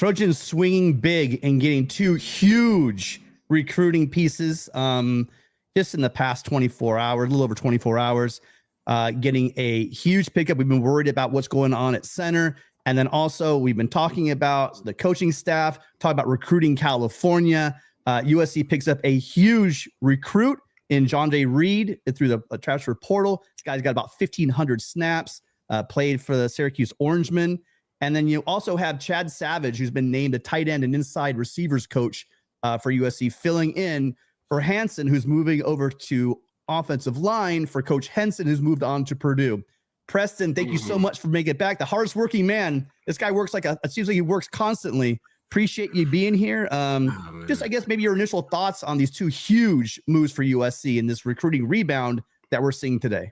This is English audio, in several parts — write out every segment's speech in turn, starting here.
Trojans swinging big and getting two huge recruiting pieces just in the past 24 hours, a little over 24 hours, getting a huge pickup. We've been worried about what's going on at center. And then also we've been talking about the coaching staff, talking about recruiting California. USC picks up a huge recruit in John J. Reed through the transfer portal. This guy's got about 1,500 snaps, played for the Syracuse Orangemen. And then you also have Chad Savage, who's been named a tight end and inside receivers coach for USC, filling in for Hansen, who's moving over to offensive line, for Coach Henson, who's moved on to Purdue. Preston, thank you so much for making it back. The hardest working man. This guy works it seems like he works constantly. Appreciate you being here. Just, I guess, maybe your initial thoughts on these two huge moves for USC and this recruiting rebound that we're seeing today.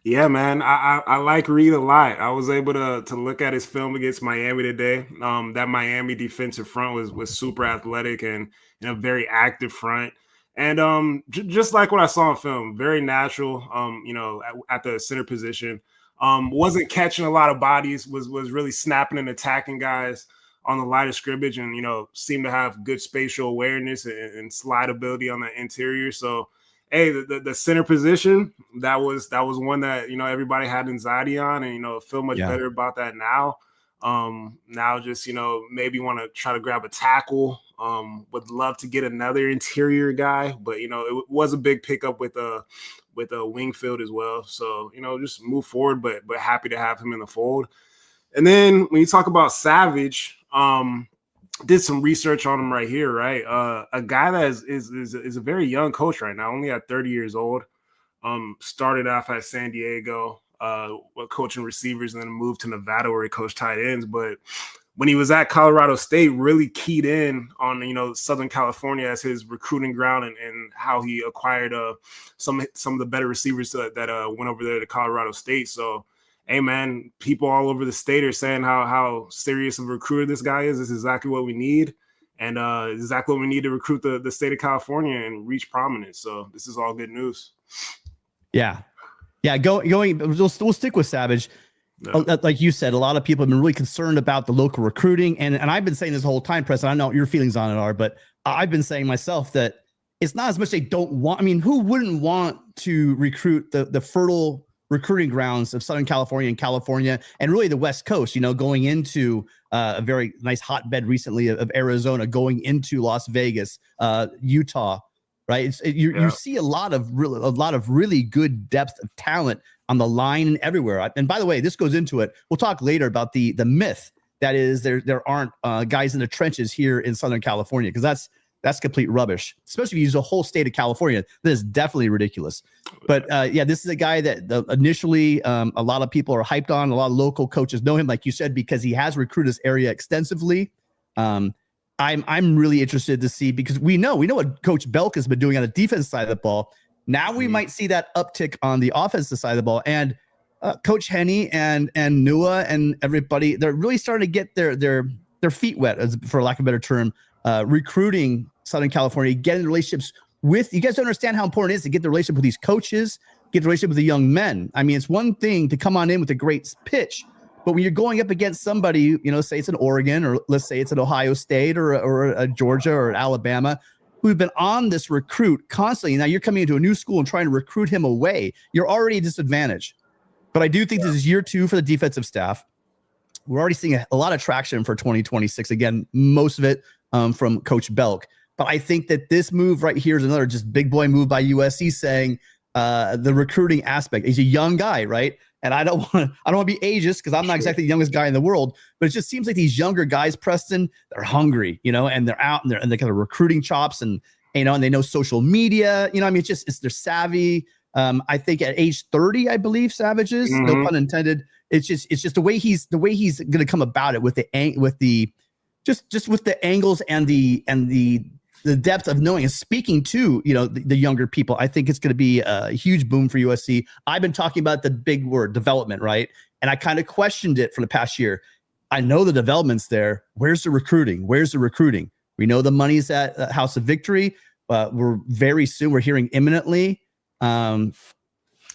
Yeah, man, I like Reed a lot. I was able to look at his film against Miami today. That Miami defensive front was super athletic and a very active front. And just like what I saw in film, very natural, at the center position. Wasn't catching a lot of bodies, was really snapping and attacking guys on the line of scrimmage, and, seemed to have good spatial awareness and slide ability on the interior. So, hey, the center position, that was one that, everybody had anxiety on, and, feel much better about that now. Now just, maybe want to try to grab a tackle. Would love to get another interior guy, but, it was a big pickup with a Wingfield as well. So, just move forward, but happy to have him in the fold. And then when you talk about Savage, did some research on him right here, right? A guy that is a very young coach right now, only at 30 years old. Started off at San Diego, coaching receivers, and then moved to Nevada where he coached tight ends. But when he was at Colorado State, really keyed in on, Southern California as his recruiting ground, and how he acquired some of the better receivers that went over there to Colorado State. So, hey, man, people all over the state are saying how serious of a recruiter this guy is. This is exactly what we need, and exactly what we need to recruit the state of California and reach prominence. So this is all good news. Yeah. We'll stick with Savage. Yeah. Like you said, a lot of people have been really concerned about the local recruiting, and I've been saying this whole time, Preston. I don't know what your feelings on it are, but I've been saying myself that it's not as much they don't want. I mean, who wouldn't want to recruit the fertile recruiting grounds of Southern California and really the West Coast, going into a very nice hotbed recently of Arizona, going into Las Vegas, Utah, right? You see a lot of really good depth of talent on the line and everywhere. And by the way, this goes into it. We'll talk later about the myth that is there aren't guys in the trenches here in Southern California, because that's complete rubbish, especially if you use the whole state of California. This is definitely ridiculous. But this is a guy that initially a lot of people are hyped on. A lot of local coaches know him, like you said, because he has recruited this area extensively. I'm really interested to see, because we know what Coach Belk has been doing on the defense side of the ball. Now we might see that uptick on the offensive side of the ball. And Coach Henney and Nua and everybody, they're really starting to get their feet wet, for lack of a better term, recruiting Southern California, getting relationships with, you guys don't understand how important it is to get the relationship with these coaches, get the relationship with the young men. I mean, it's one thing to come on in with a great pitch, but when you're going up against somebody, say it's an Oregon, or let's say it's an Ohio State or a Georgia or an Alabama, who've been on this recruit constantly. Now you're coming into a new school and trying to recruit him away. You're already at a disadvantage. But I do think this is year 2 for the defensive staff. We're already seeing a lot of traction for 2026. Again, most of it from Coach Belk. But I think that this move right here is another just big boy move by USC, saying the recruiting aspect. He's a young guy, right? And I don't want to be ageist, because I'm not exactly the youngest guy in the world, but it just seems like these younger guys, Preston, they're hungry, and they're out and they got the recruiting chops, and and they know social media. They're savvy. I think at age 30, I believe Savage is, no pun intended. It's just the way he's going to come about it with the angles and the depth of knowing and speaking to, the younger people. I think it's going to be a huge boom for USC. I've been talking about the big word development, right? And I kind of questioned it for the past year. I know the development's there. Where's the recruiting? We know the money's at House of Victory. We're hearing imminently that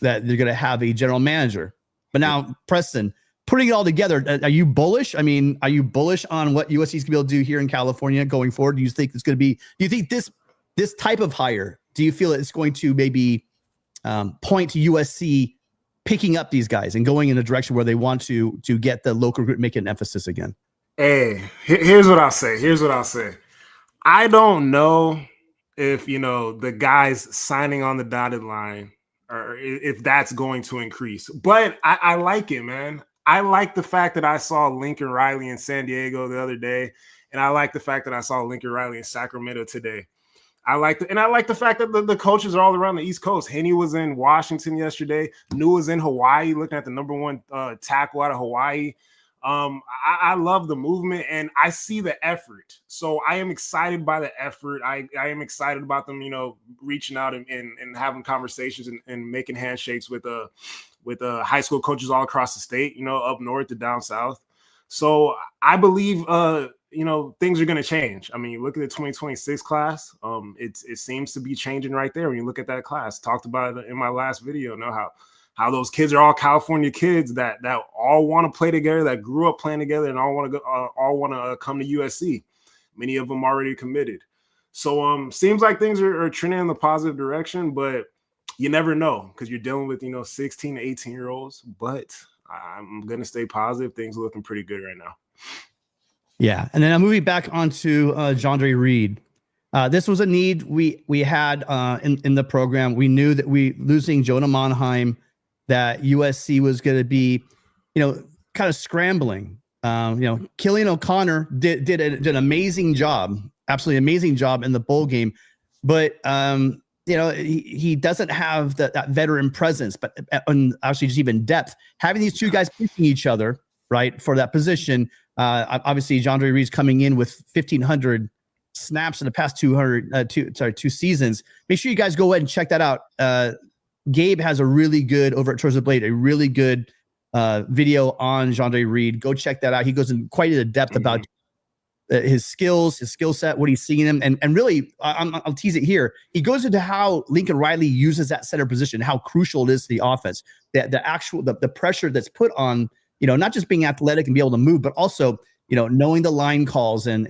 they're going to have a general manager. But now, Preston, putting it all together, are you bullish? I mean, are you bullish on what USC is going to be able to do here in California going forward? Do you think it's going to be? Do you think this type of hire? Do you feel it's going to maybe point to USC picking up these guys and going in a direction where they want to get the local recruit, make it an emphasis again? Hey, here's what I'll say. I don't know if the guys signing on the dotted line, or if that's going to increase. But I like it, man. I like the fact that I saw Lincoln Riley in San Diego the other day, and I like the fact that I saw Lincoln Riley in Sacramento today. I like the fact that the coaches are all around the East Coast. Henny was in Washington yesterday. New was in Hawaii, looking at the number one tackle out of Hawaii. I love the movement, and I see the effort. So I am excited by the effort. I am excited about them, reaching out and having conversations and making handshakes with high school coaches all across the state, up north to down south. So I believe, things are going to change. I mean, you look at the 2026 class. It seems to be changing right there. When you look at that class, talked about it in my last video, how those kids are all California kids that all want to play together, that grew up playing together, and all want to come to USC. Many of them already committed. So seems like things are trending in the positive direction, but you never know because you're dealing with 16 to 18-year-olds. But I'm gonna stay positive. Things are looking pretty good right now. Yeah, and then I'm moving back onto Jandre Reed. This was a need we had in the program. We knew that losing Jonah Monheim, that USC was going to be, kind of scrambling. Killian O'Connor did an amazing job, absolutely amazing job in the bowl game, but he doesn't have that veteran presence, but actually just even depth. Having these two guys pushing each other, right, for that position. Obviously, Jandre Reed's coming in with 1,500 snaps in the past 2 seasons. Make sure you guys go ahead and check that out. Gabe has a really good, over at Towards the Blade, a really good video on Jandre Reed. Go check that out. He goes in quite into depth about his skills, his skill set, what he's seeing him. And really, I'll tease it here. He goes into how Lincoln Riley uses that center position, how crucial it is to the offense, the pressure that's put on, not just being athletic and be able to move, but also, knowing the line calls and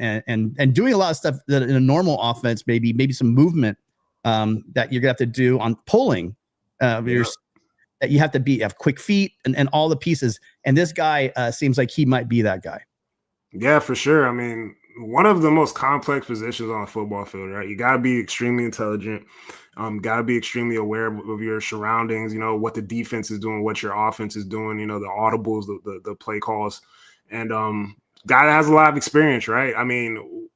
doing a lot of stuff that in a normal offense, maybe some movement that you're gonna have to do on pulling. That you have to have quick feet and all the pieces. And this guy seems like he might be that guy. Yeah, for sure. I mean, one of the most complex positions on a football field, right? You got to be extremely intelligent. Got to be extremely aware of your surroundings, what the defense is doing, what your offense is doing, the audibles, the play calls. And guy that has a lot of experience, right? I mean,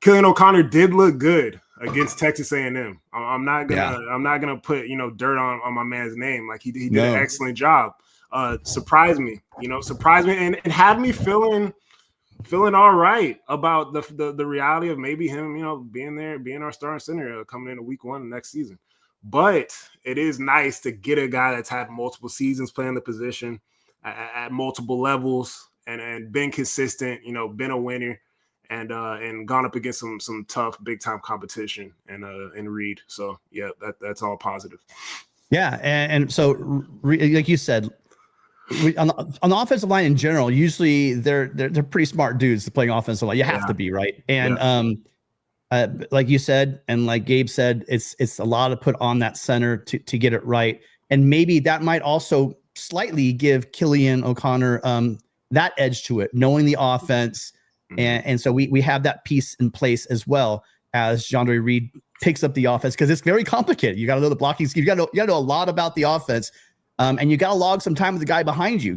Killian O'Connor did look good against Texas A&M. I'm not gonna put dirt on my man's name. Like he did an excellent job. Surprised me and had me feeling all right about the reality of maybe him being there, being our starting center coming into week 1 next season. But it is nice to get a guy that's had multiple seasons playing the position at multiple levels and been consistent, been a winner. And gone up against some tough big time competition and Reed. So yeah, that's all positive. Yeah, and so like you said, on the offensive line in general, usually they're pretty smart dudes playing offensive line. You have to be, right. And like you said, and like Gabe said, it's a lot to put on that center to get it right. And maybe that might also slightly give Killian O'Connor that edge to it, knowing the offense. And so we have that piece in place as well as Jandre Reed picks up the offense, because it's very complicated. You got to know the blocking scheme. You got to know a lot about the offense, and you got to log some time with the guy behind you.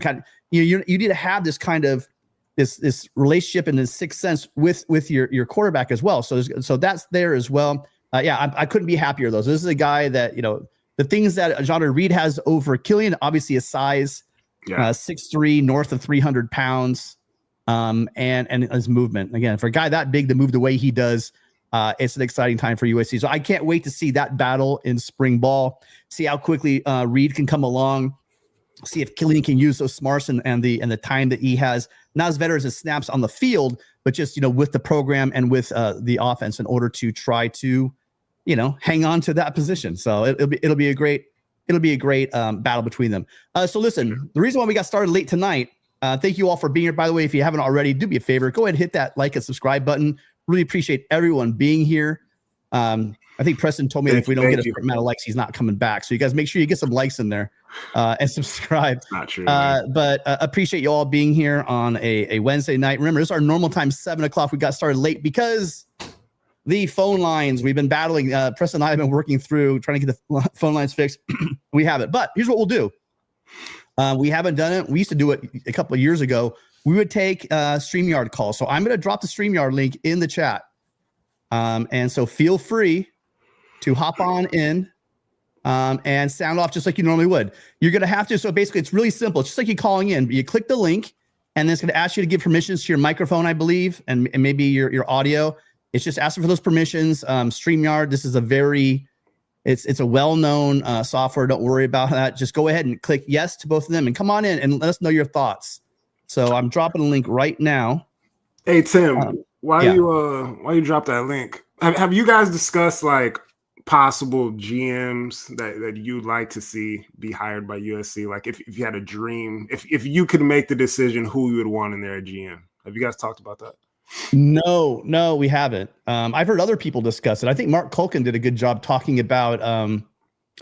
You need to have this kind of this relationship and this sixth sense with your quarterback as well. So that's there as well. I couldn't be happier though. So this is a guy that the things that Jandre Reed has over Killian, obviously his size, 6'3", north of 300 pounds. And his movement, again, for a guy that big to move the way he does, it's an exciting time for USC. So I can't wait to see that battle in spring ball, see how quickly Reed can come along, see if Killian can use those smarts and the time that he has, not as veterans as snaps on the field, but just with the program and with the offense in order to try to hang on to that position. So it'll be a great it'll be a great battle between them. So listen, the reason why we got started late tonight, thank you all for being here. By the way, if you haven't already, do me a favor, go ahead and hit that like and subscribe button. Really appreciate everyone being here. I think Preston told me that if we don't get a certain amount of likes, he's not coming back. So you guys make sure you get some likes in there and subscribe. Not true. But appreciate you all being here on a Wednesday night. Remember, this is our normal time, 7 o'clock. We got started late because the phone lines, we've been battling. Preston and I have been working through trying to get the phone lines fixed. We have it. But here's what we'll do. We haven't done it. We used to do it a couple of years ago. We would take StreamYard calls. So I'm going to drop the StreamYard link in the chat. And so feel free to hop on in and sound off just like you normally would. You're going to have to. So basically, it's really simple. It's just like you calling in. You click the link, and then it's going to ask you to give permissions to your microphone, I believe, and maybe your audio. It's just asking for those permissions. StreamYard, this is it's a well-known software. Don't worry about that. Just go ahead and click yes to both of them and come on in and let us know your thoughts. So I'm dropping a link right now. Hey, Tim, why you drop that link? Have you guys discussed like possible GMs that you'd like to see be hired by USC? Like if you had a dream, if you could make the decision who you would want in there at GM. Have you guys talked about that? No, we haven't. I've heard other people discuss it. I think Mark Culkin did a good job talking about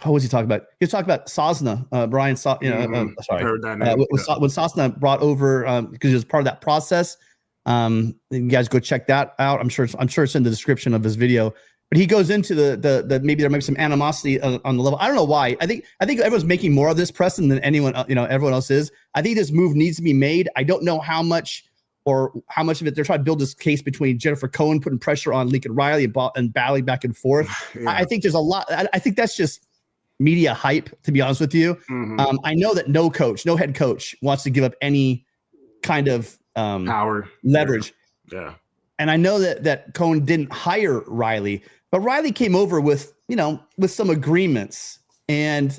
what was he talking about? He was talking about Sosna, Brian. Heard that name. When Sosna brought over, because he was part of that process. You guys go check that out. I'm sure it's in the description of his video. But he goes into the maybe there might be some animosity on the level. I don't know why. I think everyone's making more of this, Preston, than everyone else is. I think this move needs to be made. I don't know how much of it they're trying to build this case between Jennifer Cohen putting pressure on Lincoln Riley and battling back and forth. Yeah. I think there's a lot. I think that's just media hype, to be honest with you. Mm-hmm. I know that no head coach wants to give up any kind of power, leverage. Yeah. And I know that Cohen didn't hire Riley, but Riley came over with some agreements. And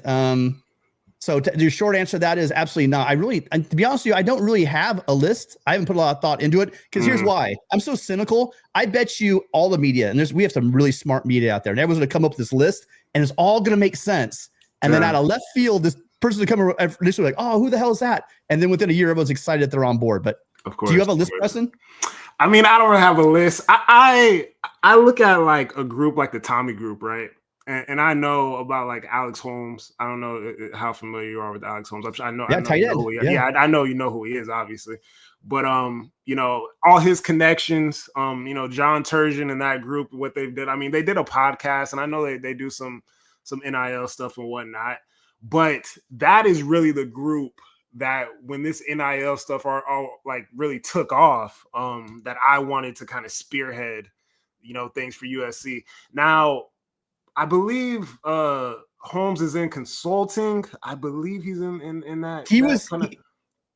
so the short answer to that is absolutely not. And to be honest with you, I don't really have a list. I haven't put a lot of thought into it because here's why. I'm so cynical. I bet you all the media, and we have some really smart media out there, and everyone's going to come up with this list, and it's all going to make sense. And then out of left field, this person will come initially like, oh, who the hell is that? And then within a year, everyone's excited that they're on board. But of course, do you have a list, Preston? I mean, I don't really have a list. I look at like a group like the Tommy Group, right? And I know about like Alex Holmes. I don't know how familiar you are with Alex Holmes. I know who he is. Yeah, I know you know who he is, obviously. But all his connections, John Turgeon and that group, what they did. I mean, they did a podcast, and I know they do some NIL stuff and whatnot. But that is really the group that when this NIL stuff are like really took off, that I wanted to kind of spearhead, things for USC. Now, I believe Holmes is in consulting. I believe he's in that.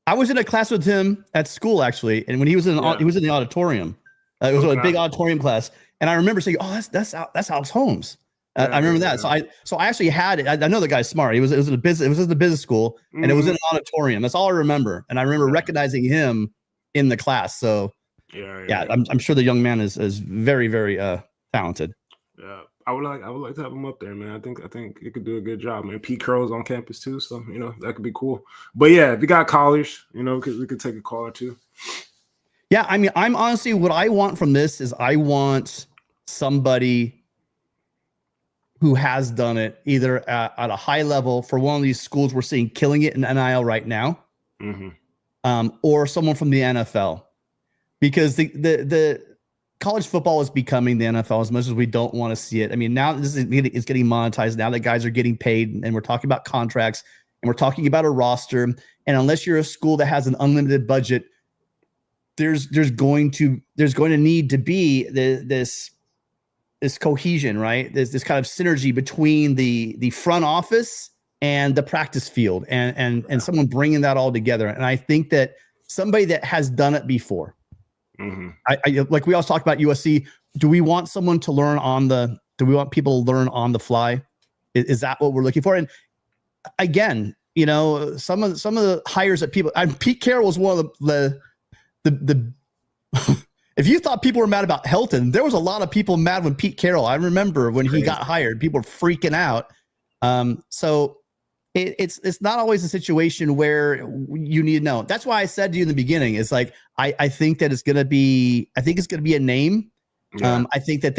I was in a class with him at school actually, and when he was in the auditorium, it was a big auditorium class, and I remember saying, "Oh, that's Alex Holmes." I remember that. So I actually had it. I know the guy's smart. It was in the business school, and it was in an auditorium. That's all I remember, and I remember recognizing him in the class. So yeah. I'm sure the young man is very, very talented. Yeah. I would like to have him up there, man. I think he could do a good job, man. Pete Carroll's on campus too, so that could be cool. But yeah, if you got callers, we could take a call or two. Yeah, I mean, I'm honestly, what I want from this is I want somebody who has done it either at a high level for one of these schools we're seeing killing it in NIL right now, or someone from the NFL, because the college football is becoming the NFL as much as we don't want to see it. I mean, now it's getting monetized. Now that guys are getting paid, and we're talking about contracts, and we're talking about a roster. And unless you're a school that has an unlimited budget, there's going to need to be this cohesion, right? There's this kind of synergy between the front office and the practice field, and someone bringing that all together. And I think that somebody that has done it before. I like we always talk about USC. Do we want someone to learn do we want people to learn on the fly? Is that what we're looking for? And again, some of the hires that people, Pete Carroll was one of the if you thought people were mad about Helton, there was a lot of people mad when Pete Carroll. I remember when he got hired, people were freaking out. So it's not always a situation where you need to know. That's why I said to you in the beginning, it's like, I think that it's going to be a name. Yeah. I think that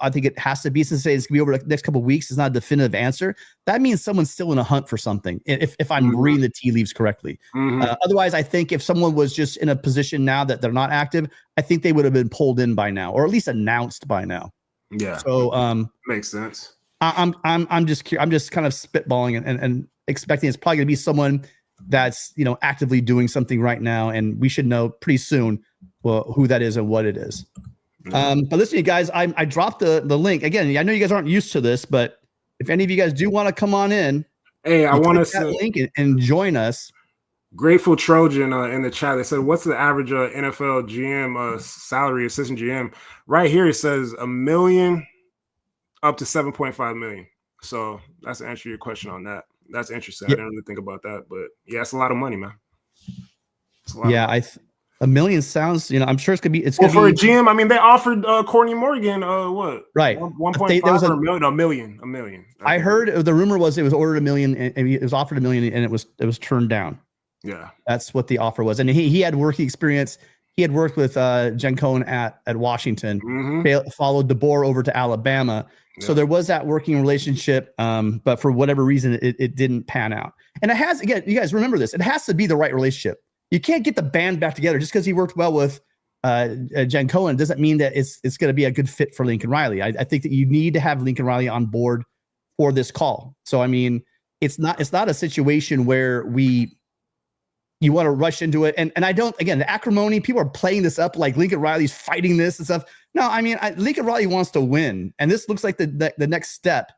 I think it has to be, since it's going to be over the next couple of weeks. It's not a definitive answer. That means someone's still in a hunt for something. If I'm reading the tea leaves correctly. Otherwise, I think if someone was just in a position now that they're not active, I think they would have been pulled in by now, or at least announced by now. Yeah. So, makes sense. I'm just kind of spitballing and expecting it's probably going to be someone that's, actively doing something right now, and we should know pretty soon who that is and what it is. But listen, you guys, I dropped the link again. I know you guys aren't used to this, but if any of you guys do want to come on in, hey, I want to that link and join us. Grateful Trojan in the chat. They said, "What's the average NFL GM salary, assistant GM?" Right here, it says $1 million up to 7.5 million. So that's the answer to your question on that. That's interesting. Yep. I didn't really think about that, but yeah, it's a lot of money, man. Yeah, $1 million sounds, I'm sure it's gonna be. Well, for a GM, I mean, they offered Courtney Morgan what? Right, 1.5 or a million. A million. I heard the rumor was it was ordered $1 million, and it was offered $1 million, and it was turned down. Yeah, that's what the offer was, and he had working experience. He had worked with Jen Cohen at Washington, followed DeBoer over to Alabama. Yeah. So there was that working relationship, but for whatever reason, it didn't pan out. And it has, again, you guys remember this, it has to be the right relationship. You can't get the band back together just because he worked well with Jen Cohen. Doesn't mean that it's going to be a good fit for Lincoln Riley. I think that you need to have Lincoln Riley on board for this call. So, I mean, it's not a situation where you want to rush into it. And I don't, again, the acrimony, people are playing this up like Lincoln Riley's fighting this and stuff. No, I mean, Lincoln Riley wants to win. And this looks like the next step,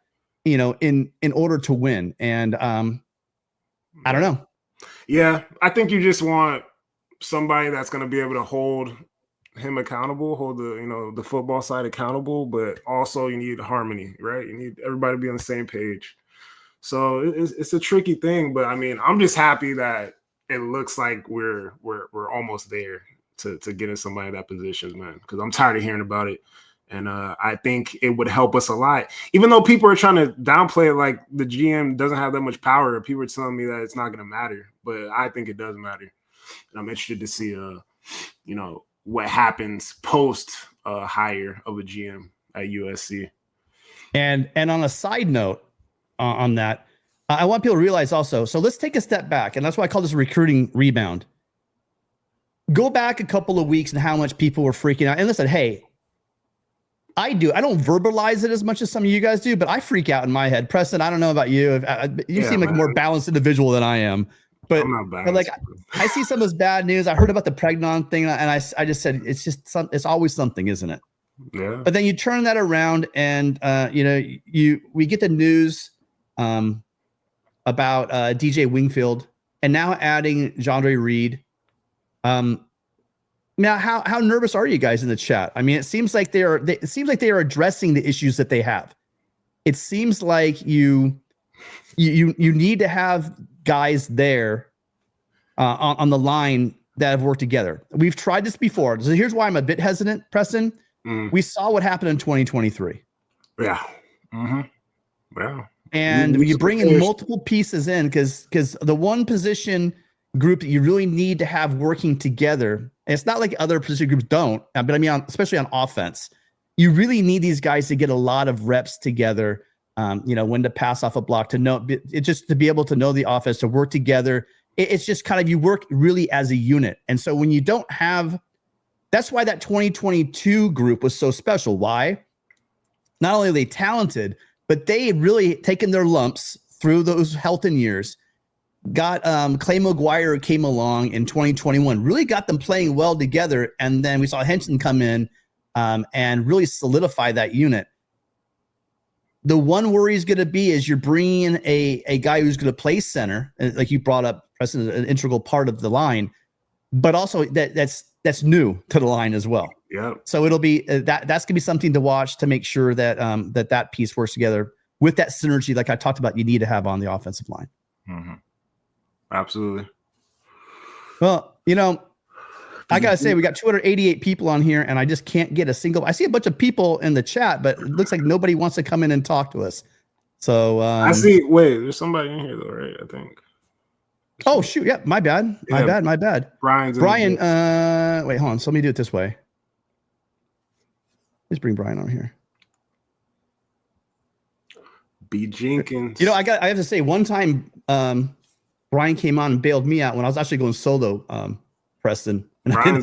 in order to win. And I don't know. Yeah, I think you just want somebody that's going to be able to hold him accountable, hold the football side accountable, but also you need harmony, right? You need everybody to be on the same page. So it's a tricky thing, but I mean, I'm just happy that it looks like we're almost there to get in somebody in that position, man, because I'm tired of hearing about it. And I think it would help us a lot. Even though people are trying to downplay it like the GM doesn't have that much power, people are telling me that it's not going to matter. But I think it does matter. And I'm interested to see, what happens post hire of a GM at USC. And on a side note on that, I want people to realize also, so let's take a step back. And that's why I call this a recruiting rebound. Go back a couple of weeks and how much people were freaking out. And listen, hey, I don't verbalize it as much as some of you guys do, but I freak out in my head. Preston, I don't know about you. You seem like a more balanced individual than I am. But, I see some of this bad news. I heard about the Pregnon thing, and I just said it's always something, isn't it? Yeah. But then you turn that around, and we get the news about DJ Wingfield, and now adding Jandre Reed. Now, how nervous are you guys in the chat? I mean, it seems like they are addressing the issues that they have. It seems like you need to have guys there on the line that have worked together. We've tried this before. So here's why I'm a bit hesitant, Preston. We saw what happened in 2023. Yeah. Mm-hmm. Yeah. And when you bring in multiple pieces in, because the one position group that you really need to have working together, and it's not like other position groups don't, but I mean, especially on offense, you really need these guys to get a lot of reps together. When to pass off a block, to know it, just to be able to know the offense, to work together. It's just kind of, you work really as a unit. And so when you don't have, that's why that 2022 group was so special. Why? Not only are they talented, but they had really taken their lumps through those Helton years. Got Clay McGuire came along in 2021, really got them playing well together. And then we saw Henson come in and really solidify that unit. The one worry is going to be is you're bringing in a guy who's going to play center, like you brought up, Preston, an integral part of the line, but also that's new to the line as well. Yeah. So it'll be that's going to be something to watch to make sure that that piece works together with that synergy, like I talked about, you need to have on the offensive line. Mm-hmm. Absolutely. Well, I got to say, we got 288 people on here, and I just can't get a single. I see a bunch of people in the chat, but it looks like nobody wants to come in and talk to us. So I see. Wait, there's somebody in here though, right? I think. Oh shoot! Yeah, my bad. My bad. Brian. Wait, hold on. So let me do it this way. Let's bring Brian on here. B. Jenkins. I have to say, one time, Brian came on and bailed me out when I was actually going solo, Preston, and I didn't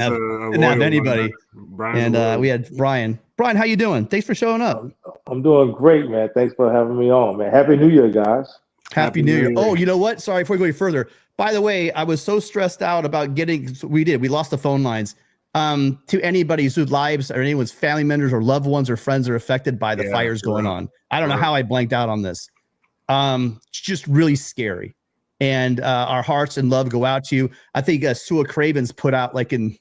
have anybody. We had Brian. Brian, how you doing? Thanks for showing up. I'm doing great, man. Thanks for having me on, man. Happy New Year, guys. Happy New Year. Oh, you know what? Sorry, before we go any further. By the way, I was so stressed out about we lost the phone lines. To anybody whose lives or anyone's family members or loved ones or friends are affected by the fires going on. I don't know how I blanked out on this. It's just really scary. And our hearts and love go out to you. I think Sua Cravens put out late in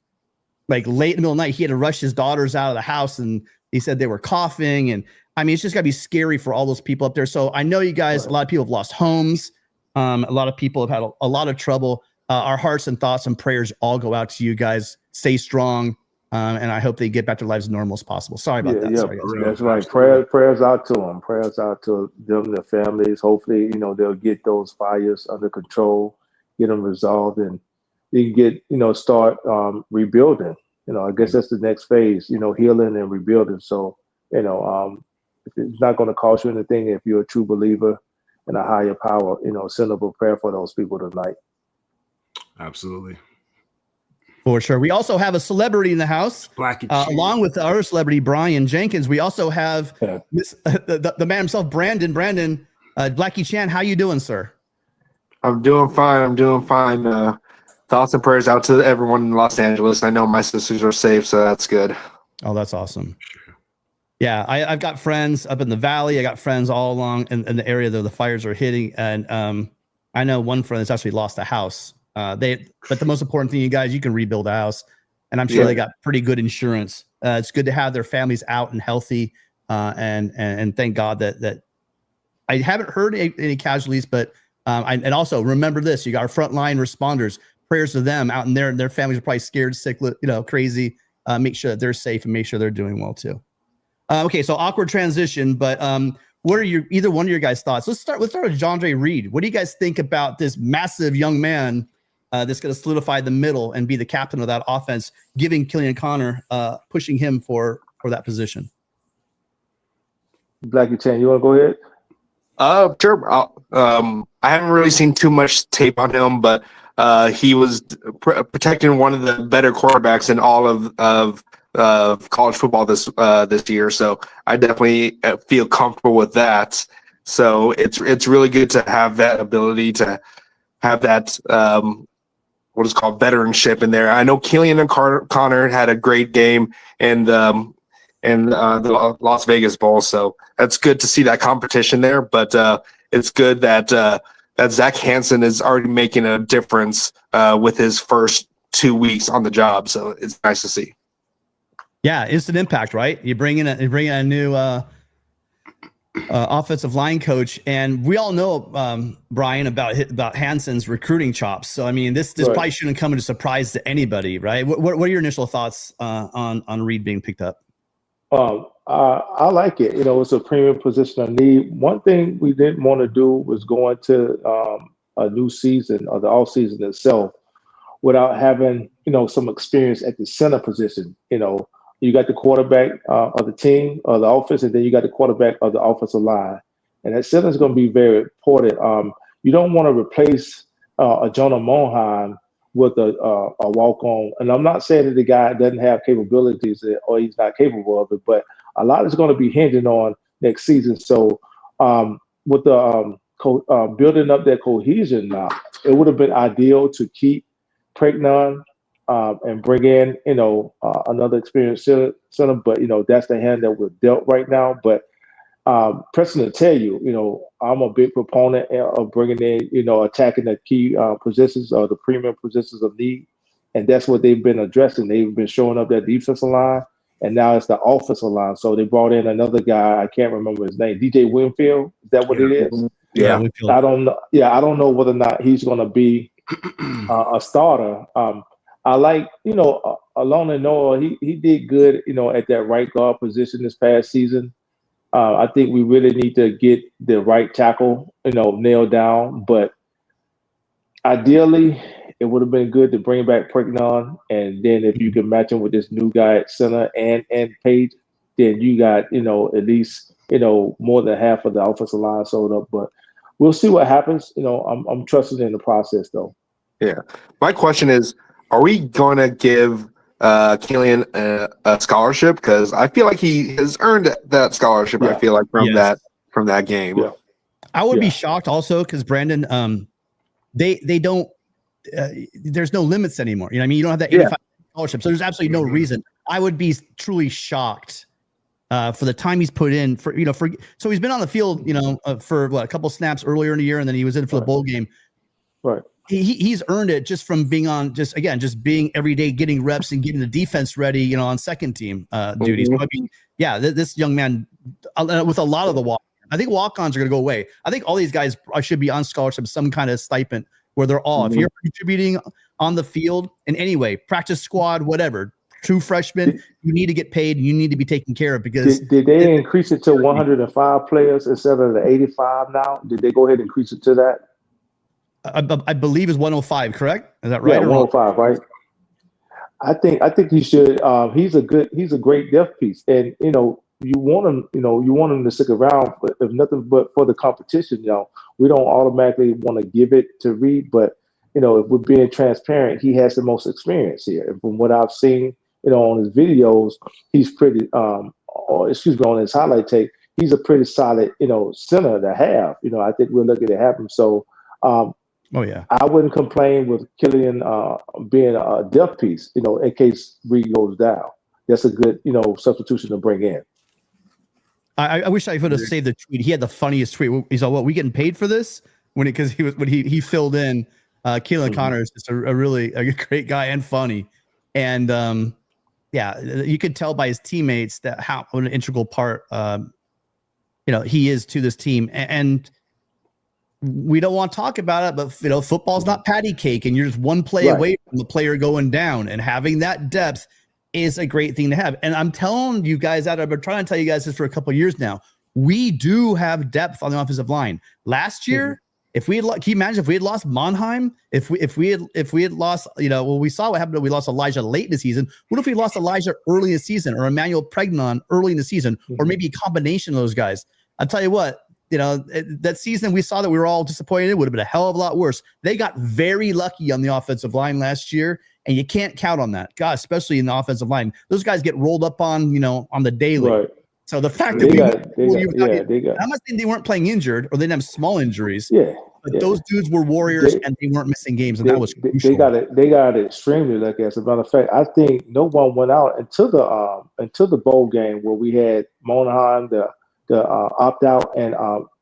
the middle of the night, he had to rush his daughters out of the house and he said they were coughing. And I mean, it's just gotta be scary for all those people up there. So I know you guys, a lot of people have lost homes. A lot of people have had a lot of trouble. Our hearts and thoughts and prayers all go out to you guys. Stay strong. And I hope they get back to lives as normal as possible. Sorry about that. Sorry, that's right. Prayers out to them. Prayers out to them, their families. Hopefully, they'll get those fires under control, get them resolved, and you can get, start rebuilding. I guess that's the next phase, healing and rebuilding. So, it's not going to cost you anything if you're a true believer in a higher power, send up a prayer for those people tonight. Absolutely. For sure. We also have a celebrity in the house, along with our celebrity, Brian Jenkins. We also have the man himself, Brandon. Blackie Chan, how you doing, sir? I'm doing fine. Thoughts and prayers out to everyone in Los Angeles. I know my sisters are safe, so that's good. Oh, that's awesome. Yeah, I've got friends up in the valley. I got friends all along in the area that the fires are hitting. And I know one friend that's actually lost a house. But the most important thing, you guys, you can rebuild a house. And I'm sure they got pretty good insurance. It's good to have their families out and healthy. And thank God that I haven't heard any casualties, but and also remember this, you got our frontline responders, prayers to them out in there, and their families are probably scared, sick, crazy. Make sure that they're safe and make sure they're doing well too. Okay, so awkward transition, but what are either one of your guys' thoughts? Let's start with Jandre Reed. What do you guys think about this massive young man that's going to solidify the middle and be the captain of that offense, giving Killian Connor, pushing him for that position? Blackie Chan, you want to go ahead? Sure. I haven't really seen too much tape on him, but he was protecting one of the better quarterbacks in all of college football this year. So I definitely feel comfortable with that. So it's really good to have that ability to have that what is called veteranship in there. I know Killian and Connor had a great game and the Las Vegas Bowl. So that's good to see that competition there. But it's good that Zach Hansen is already making a difference with his first 2 weeks on the job. So it's nice to see. Yeah, instant impact, right? You bring in a new offensive line coach, and we all know Brian about Hansen's recruiting chops. So I mean, this probably shouldn't come as a surprise to anybody, right? What are your initial thoughts on Reed being picked up? I like it. It's a premium position of need. One thing we didn't want to do was go into a new season or the off season itself without having some experience at the center position. You got the quarterback of the team or the offense, and then you got the quarterback of the offensive line. And that center is going to be very important. You don't want to replace a Jonah Monheim with a walk-on. And I'm not saying that the guy doesn't have capabilities or he's not capable of it, but a lot is going to be hinging on next season. So with the building up that cohesion now, it would have been ideal to keep Pregnon and bring in, another experienced center, but, that's the hand that we're dealt right now. But Preston will tell you, I'm a big proponent of bringing in, attacking the key positions or the premium positions of need. And that's what they've been addressing. They've been showing up that defensive line, and now it's the offensive line. So they brought in another guy. I can't remember his name. DJ Winfield. Is that what it is? Yeah. I don't know. Yeah, I don't know whether or not he's going to be a starter. I like, Alona Noah, he did good, at that right guard position this past season. I think we really need to get the right tackle, nailed down. But ideally, it would have been good to bring back Pregnon, and then if you can match him with this new guy at center and Page, then you got at least more than half of the offensive line sold up. But we'll see what happens. I'm trusting in the process though. Yeah, my question is, are we going to give Killian a scholarship? Because I feel like he has earned that scholarship. Yeah. I feel like from that game. Yeah. I would be shocked also because Brandon, they don't. There's no limits anymore. You know what I mean? You don't have that 85 scholarship, so there's absolutely no reason. I would be truly shocked for the time he's put in so he's been on the field, for a couple snaps earlier in the year, and then he was in for the bowl game. Right. He's earned it just from being on, just being every day, getting reps and getting the defense ready, on second team duties. So, I mean, this young man with a lot of the I think walk-ons are going to go away. I think all these guys should be on scholarship, some kind of stipend where they're all, if you're contributing on the field in any way, practice squad, whatever, true freshman, you need to get paid and you need to be taken care of because. Did they increase it to 105 players instead of the 85 now? Did they go ahead and increase it to that? I believe is 105, correct? Is that right? Yeah, 105, right? I think he should. He's a great depth piece, and you want him to stick around, but if nothing but for the competition. We don't automatically want to give it to Reed, but if we're being transparent, he has the most experience here, and from what I've seen, on his videos, he's pretty. On his highlight tape, he's a pretty solid, center to have. I think we're lucky to have him. So. I wouldn't complain with Killian being a depth piece, in case Reed goes down. That's a good, substitution to bring in. I wish I could have saved the tweet. He had the funniest tweet. He's like, "What, we getting paid for this?" When he filled in. Keelan Connor is just a really great guy and funny, and you could tell by his teammates that what an integral part he is to this team and. We don't want to talk about it, but football's not patty cake, and you're just one play away from the player going down. And having that depth is a great thing to have. And I'm telling you guys out there, I've been trying to tell you guys this for a couple of years now. We do have depth on the offensive line. Last year, if we had, can you imagine if we had lost Monheim, if we had lost, we saw what happened. We lost Elijah late in the season. What if we lost Elijah early in the season, or Emmanuel Pregnon early in the season, or maybe a combination of those guys? I'll tell you what. That season we saw that we were all disappointed. It would have been a hell of a lot worse. They got very lucky on the offensive line last year, and you can't count on that. God, especially in the offensive line. Those guys get rolled up on, on the daily. Right. So the fact that I'm not saying they weren't playing injured or they didn't have small injuries. But those dudes were warriors and they weren't missing games, and that was crucial. They got it extremely lucky. As a matter of fact, I think no one went out until the bowl game where we had Monheim, the opt-out, and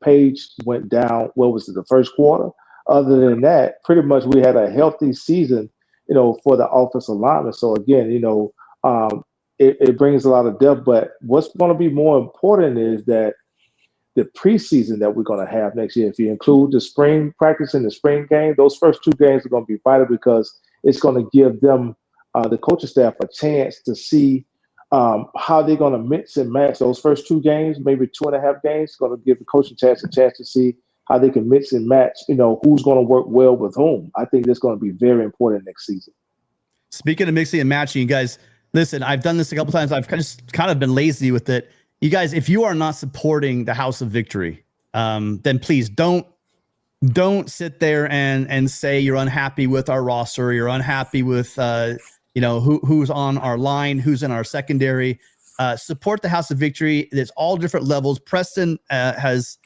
Page went down, the first quarter? Other than that, pretty much we had a healthy season, for the offensive linemen. So again, it brings a lot of depth, but what's going to be more important is that the preseason that we're going to have next year, if you include the spring practice and the spring game, those first two games are going to be vital because it's going to give them, the coaching staff, a chance to see how they're going to mix and match those first two games, maybe 2.5 games. Going to give the coaching a chance to see how they can mix and match, who's going to work well with whom. I think that's going to be very important next season. Speaking of mixing and matching, you guys, listen, I've done this a couple times. I've kind of been lazy with it. You guys, if you are not supporting the House of Victory, then please don't sit there and say you're unhappy with our roster, you're unhappy with who's on our line, who's in our secondary. Support the House of Victory. There's all different levels. Preston has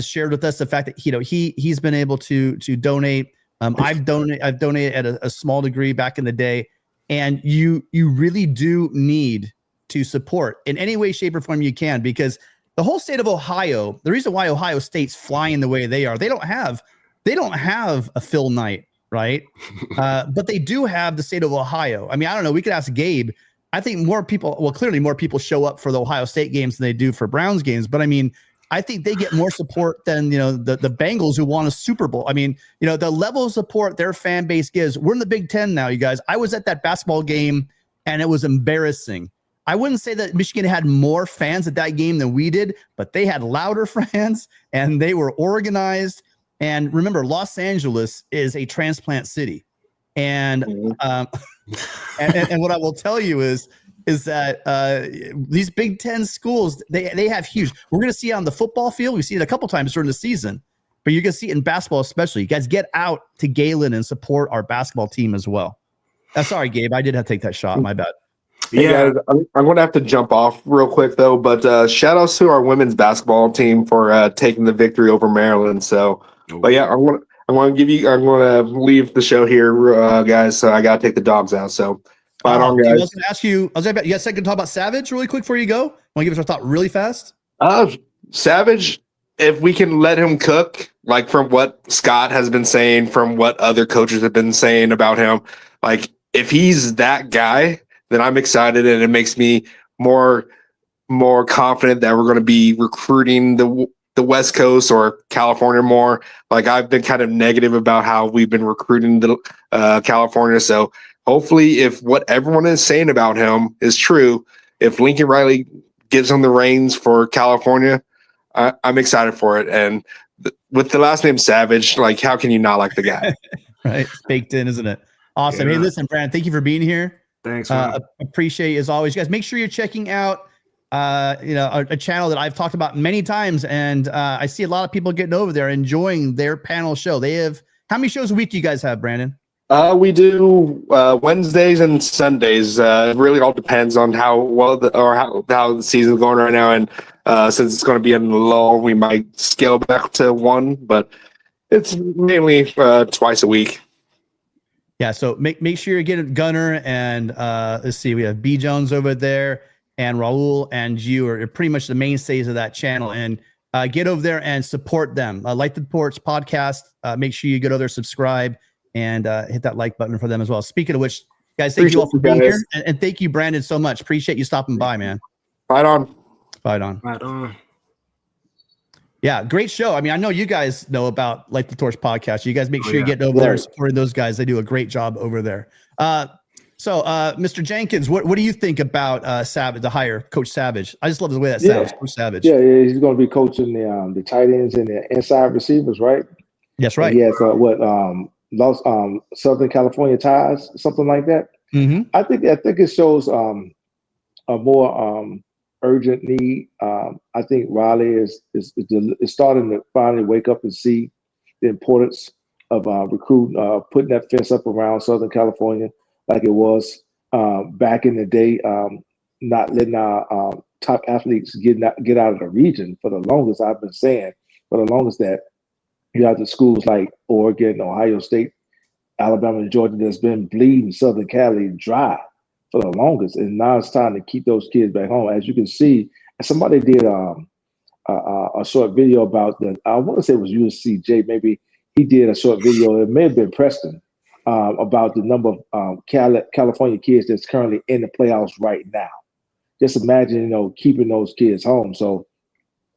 shared with us the fact that he's been able to donate. I've donated at a small degree back in the day, and you really do need to support in any way, shape, or form you can, because the whole state of Ohio, the reason why Ohio State's flying the way they are, they don't have a Phil Knight. Right. But they do have the state of Ohio. I mean, I don't know. We could ask Gabe. I think clearly more people show up for the Ohio State games than they do for Browns games. But I mean, I think they get more support than, the Bengals who won a Super Bowl. I mean, the level of support their fan base gives. We're in the Big Ten now, you guys. I was at that basketball game and it was embarrassing. I wouldn't say that Michigan had more fans at that game than we did, but they had louder fans and they were organized. And remember, Los Angeles is a transplant city. And and what I will tell you is that these Big Ten schools, they have huge. We're going to see it on the football field. We see it a couple times during the season, but you're going to see it in basketball especially. You guys get out to Galen and support our basketball team as well. Sorry, Gabe, I did have to take that shot. My bad. Hey guys, I'm going to have to jump off real quick though, but shout outs to our women's basketball team for taking the victory over Maryland. So, but yeah, I'm going to leave the show here, guys. So I got to take the dogs out. So, bye on, guys. I was going to ask you, you got a second to talk about Savage really quick before you go? Want to give us our thought really fast? Savage, if we can let him cook, like from what Scott has been saying, from what other coaches have been saying about him, like if he's that guy, then I'm excited, and it makes me more confident that we're going to be recruiting the West Coast or California more. Like I've been kind of negative about how we've been recruiting California. So hopefully, if what everyone is saying about him is true, if Lincoln Riley gives him the reins for California, I'm excited for it. And with the last name Savage, like how can you not like the guy? Right, it's baked in, isn't it? Awesome. Yeah. Hey, listen, Brandon, thank you for being here. Thanks. Appreciate it as always. You guys, make sure you're checking out a channel that I've talked about many times, and I see a lot of people getting over there enjoying their panel show. They have how many shows a week do you guys have, Brandon? We do Wednesdays and Sundays. It really all depends on how the season's going right now, and since it's going to be in the lull, we might scale back to one, but it's mainly twice a week. Yeah, so make sure you get a Gunner, and let's see, we have B Jones over there, and Raul and you are pretty much the mainstays of that channel. And get over there and support them. Like the Ports podcast. Make sure you get over there, subscribe, and hit that like button for them as well. Speaking of which, guys, thank you all for being here, and thank you, Brandon, so much. Appreciate you stopping by, man. Right on. Right on. Yeah, great show. I mean, I know you guys know about Light the Torch podcast. You guys make sure you get over there and supporting those guys. They do a great job over there. So, Mr. Jenkins, what do you think about Savage, the hire, Coach Savage? I just love the way that sounds, Coach Savage. Yeah, he's going to be coaching the tight ends and the inside receivers, right? That's right. And he has Southern California ties, something like that. Mm-hmm. I think it shows a more urgent need. I think Riley is starting to finally wake up and see the importance of recruiting, putting that fence up around Southern California like it was back in the day, not letting our top athletes get out of the region. For the longest, I've been saying, that you have the schools like Oregon, Ohio State, Alabama, and Georgia that's been bleeding Southern Cali dry for the longest, and now it's time to keep those kids back home. As you can see, somebody did a short video about I want to say it was USCJ, maybe he did a short video. It may have been Preston about the number of California kids that's currently in the playoffs right now. Just imagine, keeping those kids home. So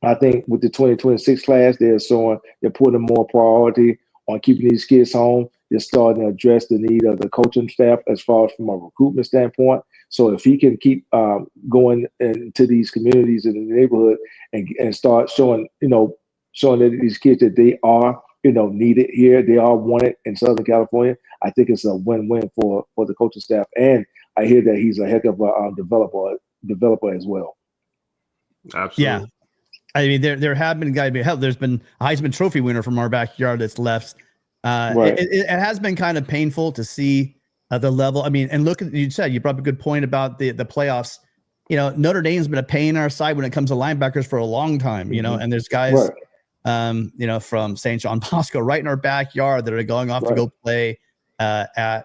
I think with the 2026 class, they're putting more priority on keeping these kids home. They're starting to address the need of the coaching staff as far as from a recruitment standpoint. So if he can keep going into these communities in the neighborhood and start showing that these kids that they are, needed here, they are wanted in Southern California, I think it's a win-win for the coaching staff. And I hear that he's a heck of a developer as well. Absolutely. Yeah. I mean, there have been guys. There's been a Heisman Trophy winner from our backyard that's left. Right. It has been kind of painful to see the level. I mean, and look, you brought up a good point about the playoffs. Notre Dame's been a pain in our side when it comes to linebackers for a long time. And there's guys, from St. John Bosco right in our backyard that are going off to go play at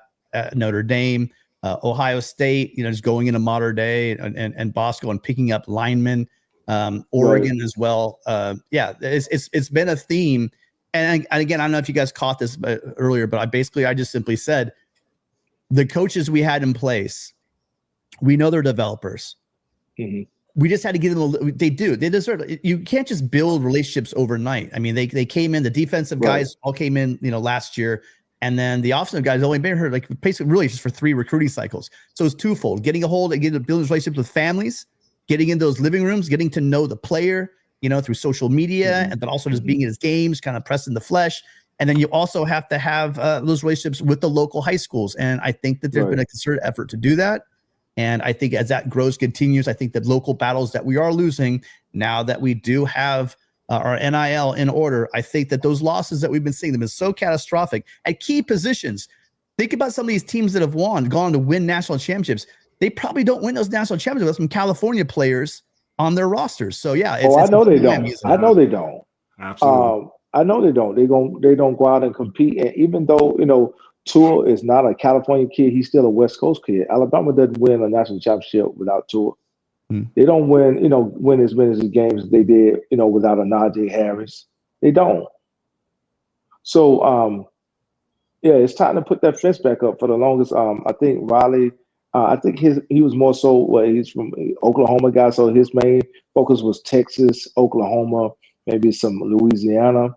Notre Dame, Ohio State. Just going into modern day and Bosco and picking up linemen. Oregon as well. It's been a theme. And again, I don't know if you guys caught this earlier, but I just simply said the coaches we had in place, we know they're developers. Mm-hmm. We just had to give them they deserve it. You can't just build relationships overnight. I mean, they came in, the defensive guys all came in, last year, And then the offensive guys only been here like basically really just for 3 recruiting cycles. So it's twofold: getting a hold and getting to build relationships with families, getting in those living rooms, getting to know the player, through social media, and then also just being in his games, kind of pressing the flesh. And then you also have to have those relationships with the local high schools. And I think that there's been a concerted effort to do that. And I think as that grows, continues, I think that local battles that we are losing now that we do have our NIL in order, I think that those losses that we've been seeing, them is so catastrophic at key positions. Think about some of these teams that have gone to win national championships. They probably don't win those national championships with some California players on their rosters. So yeah, I know they don't. I know they don't. Absolutely. I know they don't. They don't go out and compete. And even though Tua is not a California kid, he's still a West Coast kid. Alabama doesn't win a national championship without Tua. They don't win as many games as they did, without a Najee Harris. They don't. So, it's time to put that fence back up. For the longest, I think Riley, I think he was more so, he's from Oklahoma guy, so his main focus was Texas, Oklahoma, maybe some Louisiana.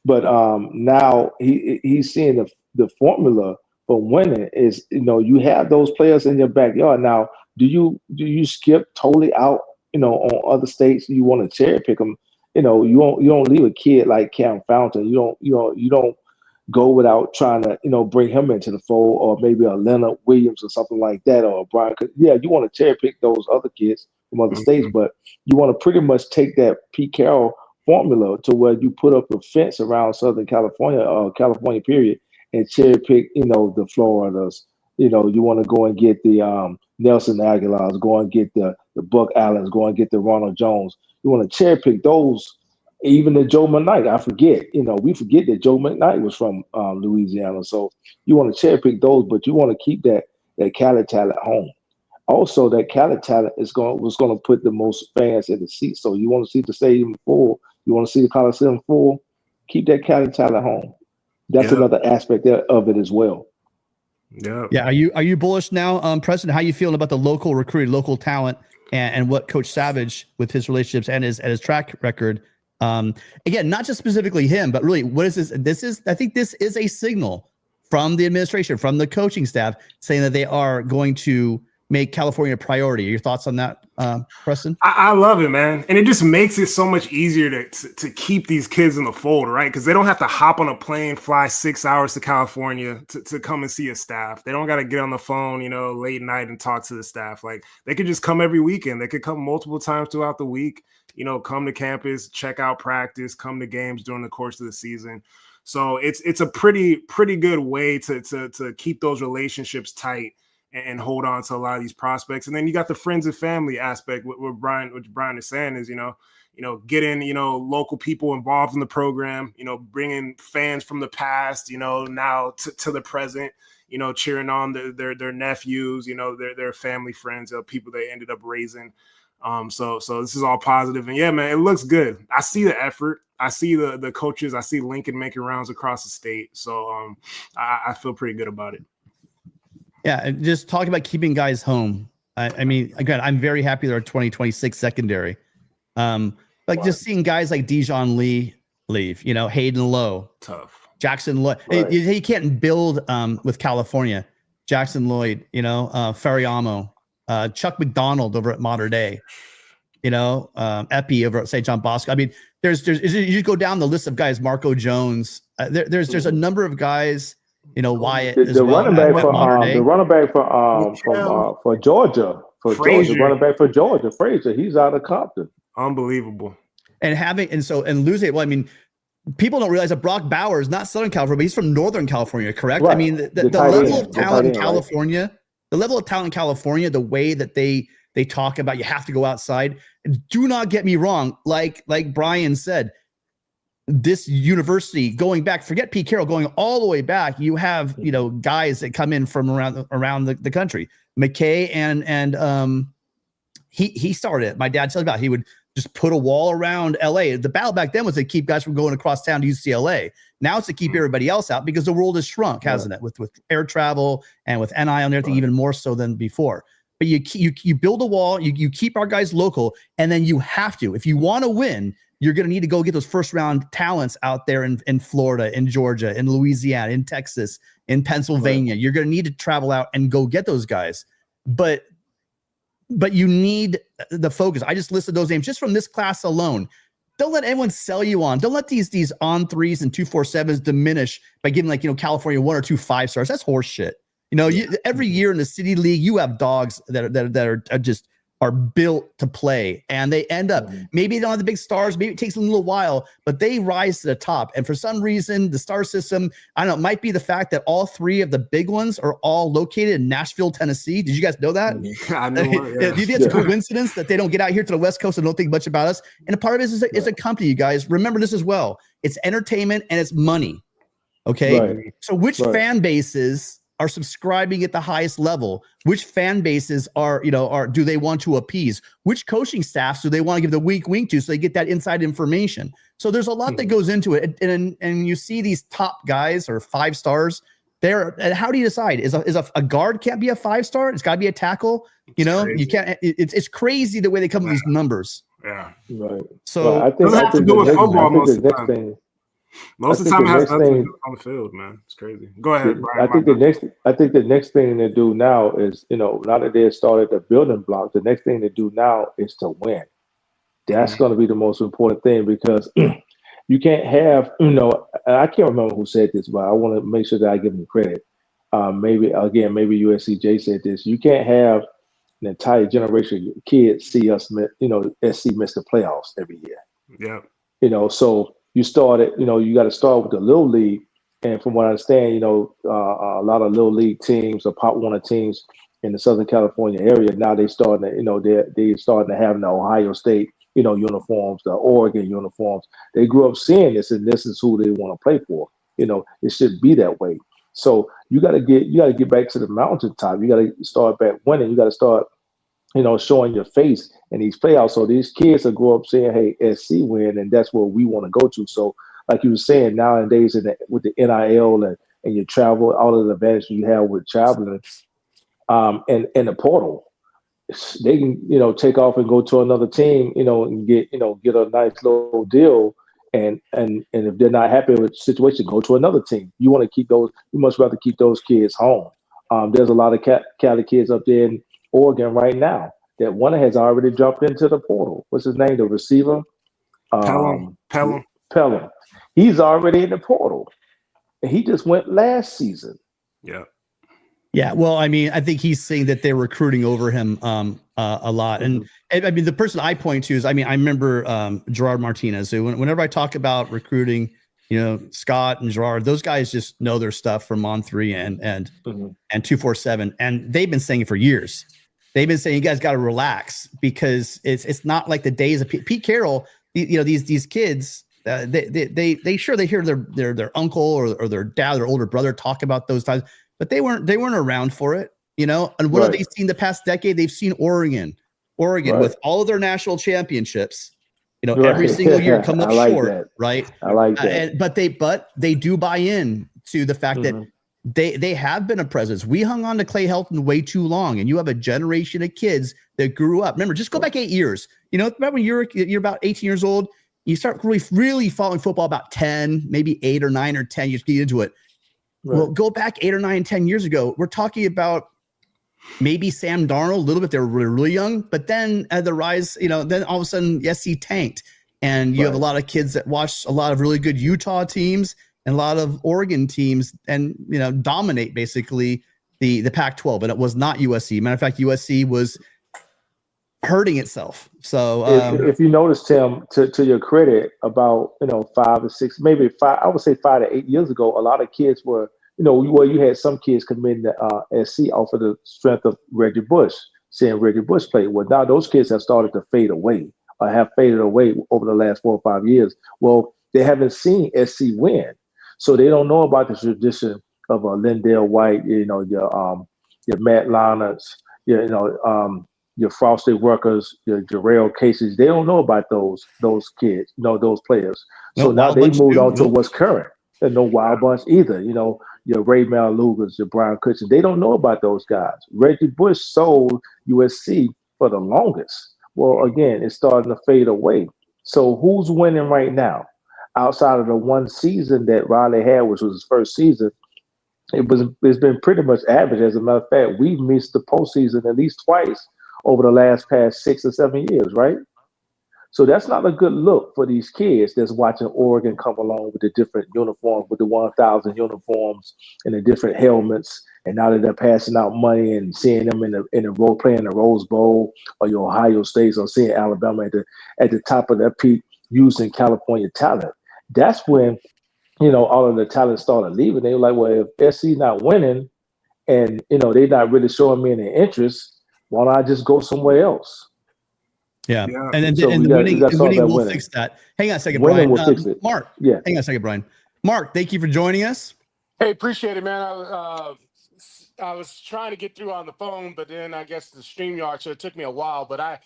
But now he's seeing the formula for winning is, you have those players in your backyard. Now, do you skip totally out, on other states? You want to cherry pick them. You don't leave a kid like Cam Fountain. You don't go without trying to, bring him into the fold, or maybe a Leonard Williams or something like that, or a Brian. Yeah, you want to cherry pick those other kids from other states, but you want to pretty much take that Pete Carroll formula to where you put up a fence around Southern California, California period, and cherry pick, the Floridas. You want to go and get the Nelson Aguilars, go and get the Buck Allens, go and get the Ronald Jones. You want to cherry pick those, even the Joe McKnight. I forget, we forget that Joe McKnight was from Louisiana. So you want to cherry pick those, but you want to keep that Cali talent home. Also, that Cali talent was going to put the most fans in the seats. So you want to see the stadium full. You want to see the Coliseum full. Keep that Cali talent home. That's another aspect of it as well. Yeah. Are you bullish now, Preston? How are you feeling about the local recruiting, local talent, and what Coach Savage with his relationships and his track record? Again, not just specifically him, but really, what is this? I think this is a signal from the administration, from the coaching staff, saying that they are going to make California a priority. Your thoughts on that, Preston? I love it, man. And it just makes it so much easier to keep these kids in the fold, right? Because they don't have to hop on a plane, fly 6 hours to California to come and see a staff. They don't got to get on the phone, late night and talk to the staff. Like, they could just come every weekend. They could come multiple times throughout the week, come to campus, check out practice, come to games during the course of the season. So it's a pretty good way to keep those relationships tight and hold on to a lot of these prospects. And then you got the friends and family aspect. What Brian is saying is, getting, local people involved in the program, bringing fans from the past, now to the present, cheering on their nephews, their family friends, people they ended up raising. So this is all positive. And yeah, man, it looks good. I see the effort. I see the coaches. I see Lincoln making rounds across the state. So I feel pretty good about it. Yeah, and just talking about keeping guys home. I mean, again, I'm very happy that our 2026 secondary. Just seeing guys like Dijon Lee leave, Hayden Lowe, tough. Jackson Lloyd. Right. You can't build with California. Jackson Lloyd, Ferriamo, Chuck McDonald over at Mater Dei, Epi over at St. John Bosco. I mean, there's you go down the list of guys. Marco Jones. There's a number of guys. Wyatt as the well. running back for Georgia, Frazier. Running back for Georgia, Frazier, he's out of Compton. Unbelievable. And losing. Well, I mean, people don't realize that Brock Bauer is not Southern California, but he's from Northern California, correct? Right. I mean, the level of talent in California, the way that they talk about you have to go outside. Do not get me wrong, like Brian said. This university going back, forget Pete Carroll, going all the way back, you have, guys that come in from around the country. McKay and he started it. My dad tells me about it. He would just put a wall around LA. The battle back then was to keep guys from going across town to UCLA. Now it's to keep everybody else out because the world has shrunk, hasn't it? With air travel and with NI and everything, even more so than before. but you build a wall, you keep our guys local, and then you have to, if you want to win, you're going to need to go get those first round talents out there in Florida, in Georgia, in Louisiana, in Texas, in Pennsylvania. Right. You're going to need to travel out and go get those guys. But you need the focus. I just listed those names just from this class alone. Don't let anyone sell you on. Don't let these on 3s and 247s diminish by giving, like, California 1 or 2 5-stars. That's horse shit. Every year in the city league, you have dogs that are just are built to play, and they end up, maybe they don't have the big stars, maybe it takes a little while, but they rise to the top. And for some reason, the star system, I don't know, it might be the fact that all 3 of the big ones are all located in Nashville, Tennessee. Did you guys know that? I know. Yeah. Do you think it's a coincidence that they don't get out here to the West Coast and don't think much about us? And a part of it is a company, you guys. Remember this as well. It's entertainment and it's money. Okay. Right. So which fan bases are subscribing at the highest level? Which fan bases do they want to appease? Which coaching staffs do they want to give the wink to so they get that inside information? So there's a lot that goes into it. And you see these top guys or 5 stars there. And how do you decide? Is a guard can't be a 5-star? It's got to be a tackle. You can't. It's crazy the way they come with these numbers. Yeah. Right. So I think the next thing. Most of the time, it has nothing to do on the field, man. It's crazy. Go ahead, Brian. I think the next thing to do now is, now that they started the building block, the next thing to do now is to win. That's going to be the most important thing, because you can't have, I can't remember who said this, but I want to make sure that I give them credit. Maybe USCJ said this. You can't have an entire generation of kids see us, SC miss the playoffs every year. Yeah. So you started, you got to start with the little league. And from what I understand, a lot of little league teams or Pop Warner teams in the Southern California area, now they starting to, they're starting to have the Ohio State, uniforms, the Oregon uniforms. They grew up seeing this, and this is who they want to play for. It should be that way. So you got to get back to the mountaintop. You got to start back winning. You got to start, showing your face in these playoffs. So these kids will grow up saying, hey, SC win, and that's what we want to go to. So like you were saying, nowadays with the NIL and your travel, all of the advantages you have with traveling, and the portal, they can, take off and go to another team, and get a nice little deal. And if they're not happy with the situation, go to another team. You want to keep those, you much rather keep those kids home. There's a lot of Cali kids up there in Oregon right now that one has already jumped into the portal. What's his name? The receiver? Pelham. He's already in the portal. And he just went last season. Yeah. Yeah. Well, I mean, I think he's saying that they're recruiting over him a lot. And I mean, the person I point to is, I remember Gerard Martinez. So whenever I talk about recruiting, Scott and Gerard, those guys just know their stuff from On3 and 247. And they've been saying it for years. They've been saying, you guys got to relax, because it's not like the days of Pete Carroll. These kids, they hear their uncle or their dad, their older brother talk about those times, but they weren't around for it, And what have they seen the past decade? They've seen Oregon with all of their national championships, every single year come up short, right? I like that. But they do buy in to the fact that they have been a presence. We hung on to Clay Helton way too long, and you have a generation of kids that grew up. Remember, just go back 8 years. Remember when you're about 18 years old, you start really following football about 10, maybe 8 or 9 or 10. You just get into it. Right. Well, go back 8 or 9, 10 years ago. We're talking about maybe Sam Darnold a little bit. They were really young, but then at the rise, then all of a sudden, SC tanked, and you have a lot of kids that watch a lot of really good Utah teams and a lot of Oregon teams, and dominate basically the Pac-12. And it was not USC. Matter of fact, USC was hurting itself. So if you notice, Tim, to your credit, about 5 or 6, maybe 5, I would say 5 to 8 years ago, a lot of kids were, you had some kids committing to SC off of the strength of Reggie Bush, seeing Reggie Bush play. Well, now those kids have started to fade away, or have faded away over the last 4 or 5 years. Well, they haven't seen SC win, so they don't know about the tradition of Lindell White, your Matt Leinarts, your Frosted Workers, your Jarrell Cases. They don't know about those kids, those players. So now they moved on to what's current. and no Wild Bunch either. Your Ray Malugers, your Brian Cushing, they don't know about those guys. Reggie Bush sold USC for the longest. Well, again, it's starting to fade away. So who's winning right now? Outside of the one season that Riley had, which was his first season, it's been pretty much average. As a matter of fact, we've missed the postseason at least twice over the past 6 or 7 years, right? So that's not a good look for these kids that's watching Oregon come along with the different uniforms, with the 1,000 uniforms and the different helmets. And now that they're passing out money and seeing them in the role playing the Rose Bowl or your Ohio States, or seeing Alabama at the top of their peak using California talent. That's when all of the talent started leaving. They were like, well, if SC not winning and they're not really showing me any interest, why don't I just go somewhere else? Yeah. Yeah. And So the winning will fix that. Hang on a second, Winning Brian. will fix it. Mark. Yeah. Hang on a second, Brian. Mark, thank you for joining us. Hey, appreciate it, man. I was trying to get through on the phone, but then I guess the StreamYard, so it took me a while. But I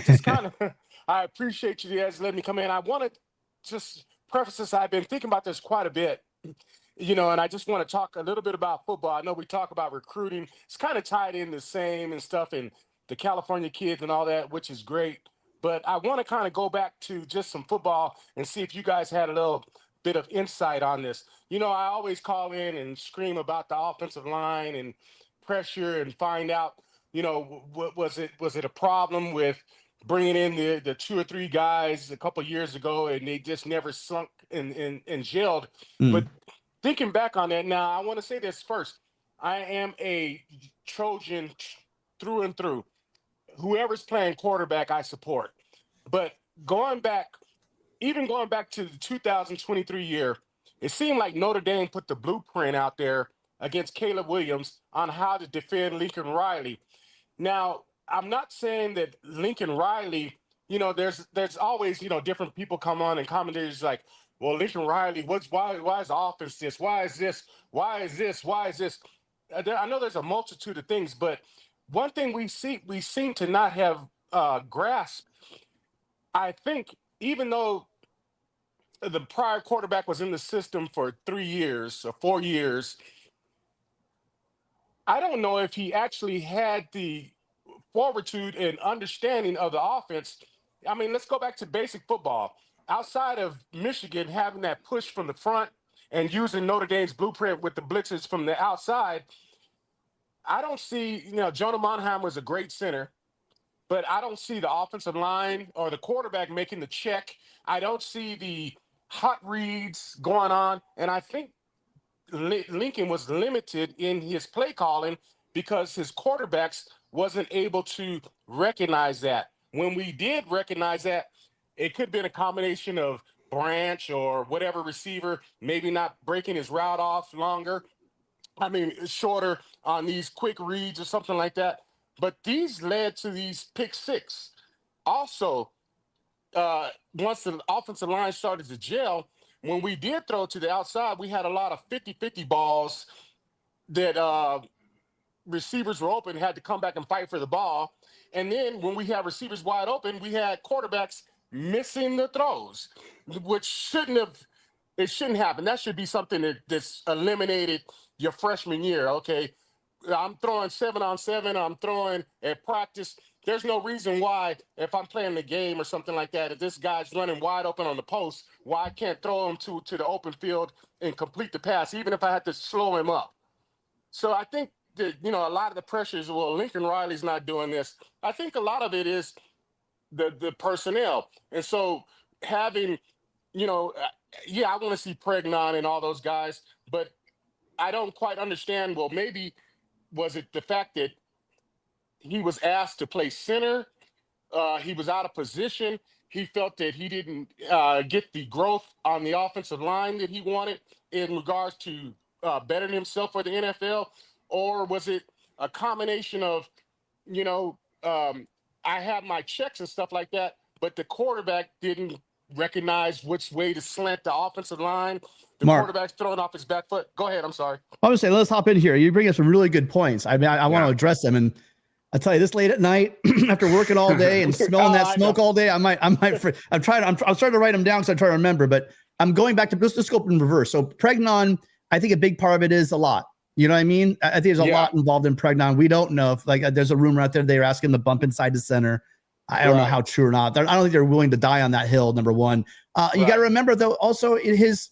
just kind of I appreciate you guys letting me come in. I want to just preface this. I've been thinking about this quite a bit, and I just want to talk a little bit about football. I know we talk about recruiting. It's kind of tied in the same and stuff, and the California kids and all that, which is great. But I want to kind of go back to just some football and see if you guys had a little bit of insight on this. I always call in and scream about the offensive line and pressure and find out, what was it a problem with bringing in the 2 or 3 guys a couple of years ago and they just never sunk and gelled. But thinking back on that now, I want to say this first. I am a Trojan through and through. Whoever's playing quarterback, I support. But going back to the 2023 year, it seemed like Notre Dame put the blueprint out there against Caleb Williams on how to defend Lincoln Riley. Now, I'm not saying that Lincoln Riley, there's always, different people come on and commentators like, well, Lincoln Riley, why is the offense this? Why is this? Why is this? Why is this? I know there's a multitude of things, but one thing we seem to not have grasped, I think, even though the prior quarterback was in the system for 3 years or 4 years, I don't know if he actually had the fortitude and understanding of the offense. I mean, let's go back to basic football. Outside of Michigan having that push from the front and using Notre Dame's blueprint with the blitzes from the outside, I don't see, Jonah Monheim was a great center, but I don't see the offensive line or the quarterback making the check. I don't see the hot reads going on. And I think Lincoln was limited in his play calling because his quarterbacks wasn't able to recognize that. When we did recognize that, it could have been a combination of Branch or whatever receiver, maybe not breaking his route off shorter on these quick reads or something like that. But these led to these pick six. Also, once the offensive line started to gel, when we did throw to the outside, we had a lot of 50-50 balls that receivers were open, had to come back and fight for the ball. And then when we had receivers wide open, we had quarterbacks missing the throws, which shouldn't happen. That should be something that's eliminated your freshman year. Okay, I'm throwing 7-on-7. I'm throwing at practice. There's no reason why, if I'm playing the game or something like that, if this guy's running wide open on the post, why I can't throw him to the open field and complete the pass, even if I had to slow him up. So I think that, a lot of the pressures, well, Lincoln Riley's not doing this. I think a lot of it is the personnel. And so having, I want to see Pregnon and all those guys, but I don't quite understand. Well, maybe was it the fact that he was asked to play center? He was out of position. He felt that he didn't get the growth on the offensive line that he wanted in regards to bettering himself for the NFL? Or was it a combination of, I have my checks and stuff like that, but the quarterback didn't recognize which way to slant the offensive line? The quarterback's throwing off his back foot. Go ahead. I'm sorry. I was saying, let's hop in here. You bring us some really good points. I mean, I want to address them. And I tell you, this late at night, after working all day and smelling that smoke all day, I'm starting to write them down because I try to remember. But I'm going back to let's go in reverse. So Pregnon, I think a big part of it is a lot. You know what I mean? I think there's a lot involved in Pregnon. We don't know if there's a rumor out there they're asking him to bump inside the center. I don't know how true or not. I don't think they're willing to die on that hill. Number one, you got to remember though. Also, his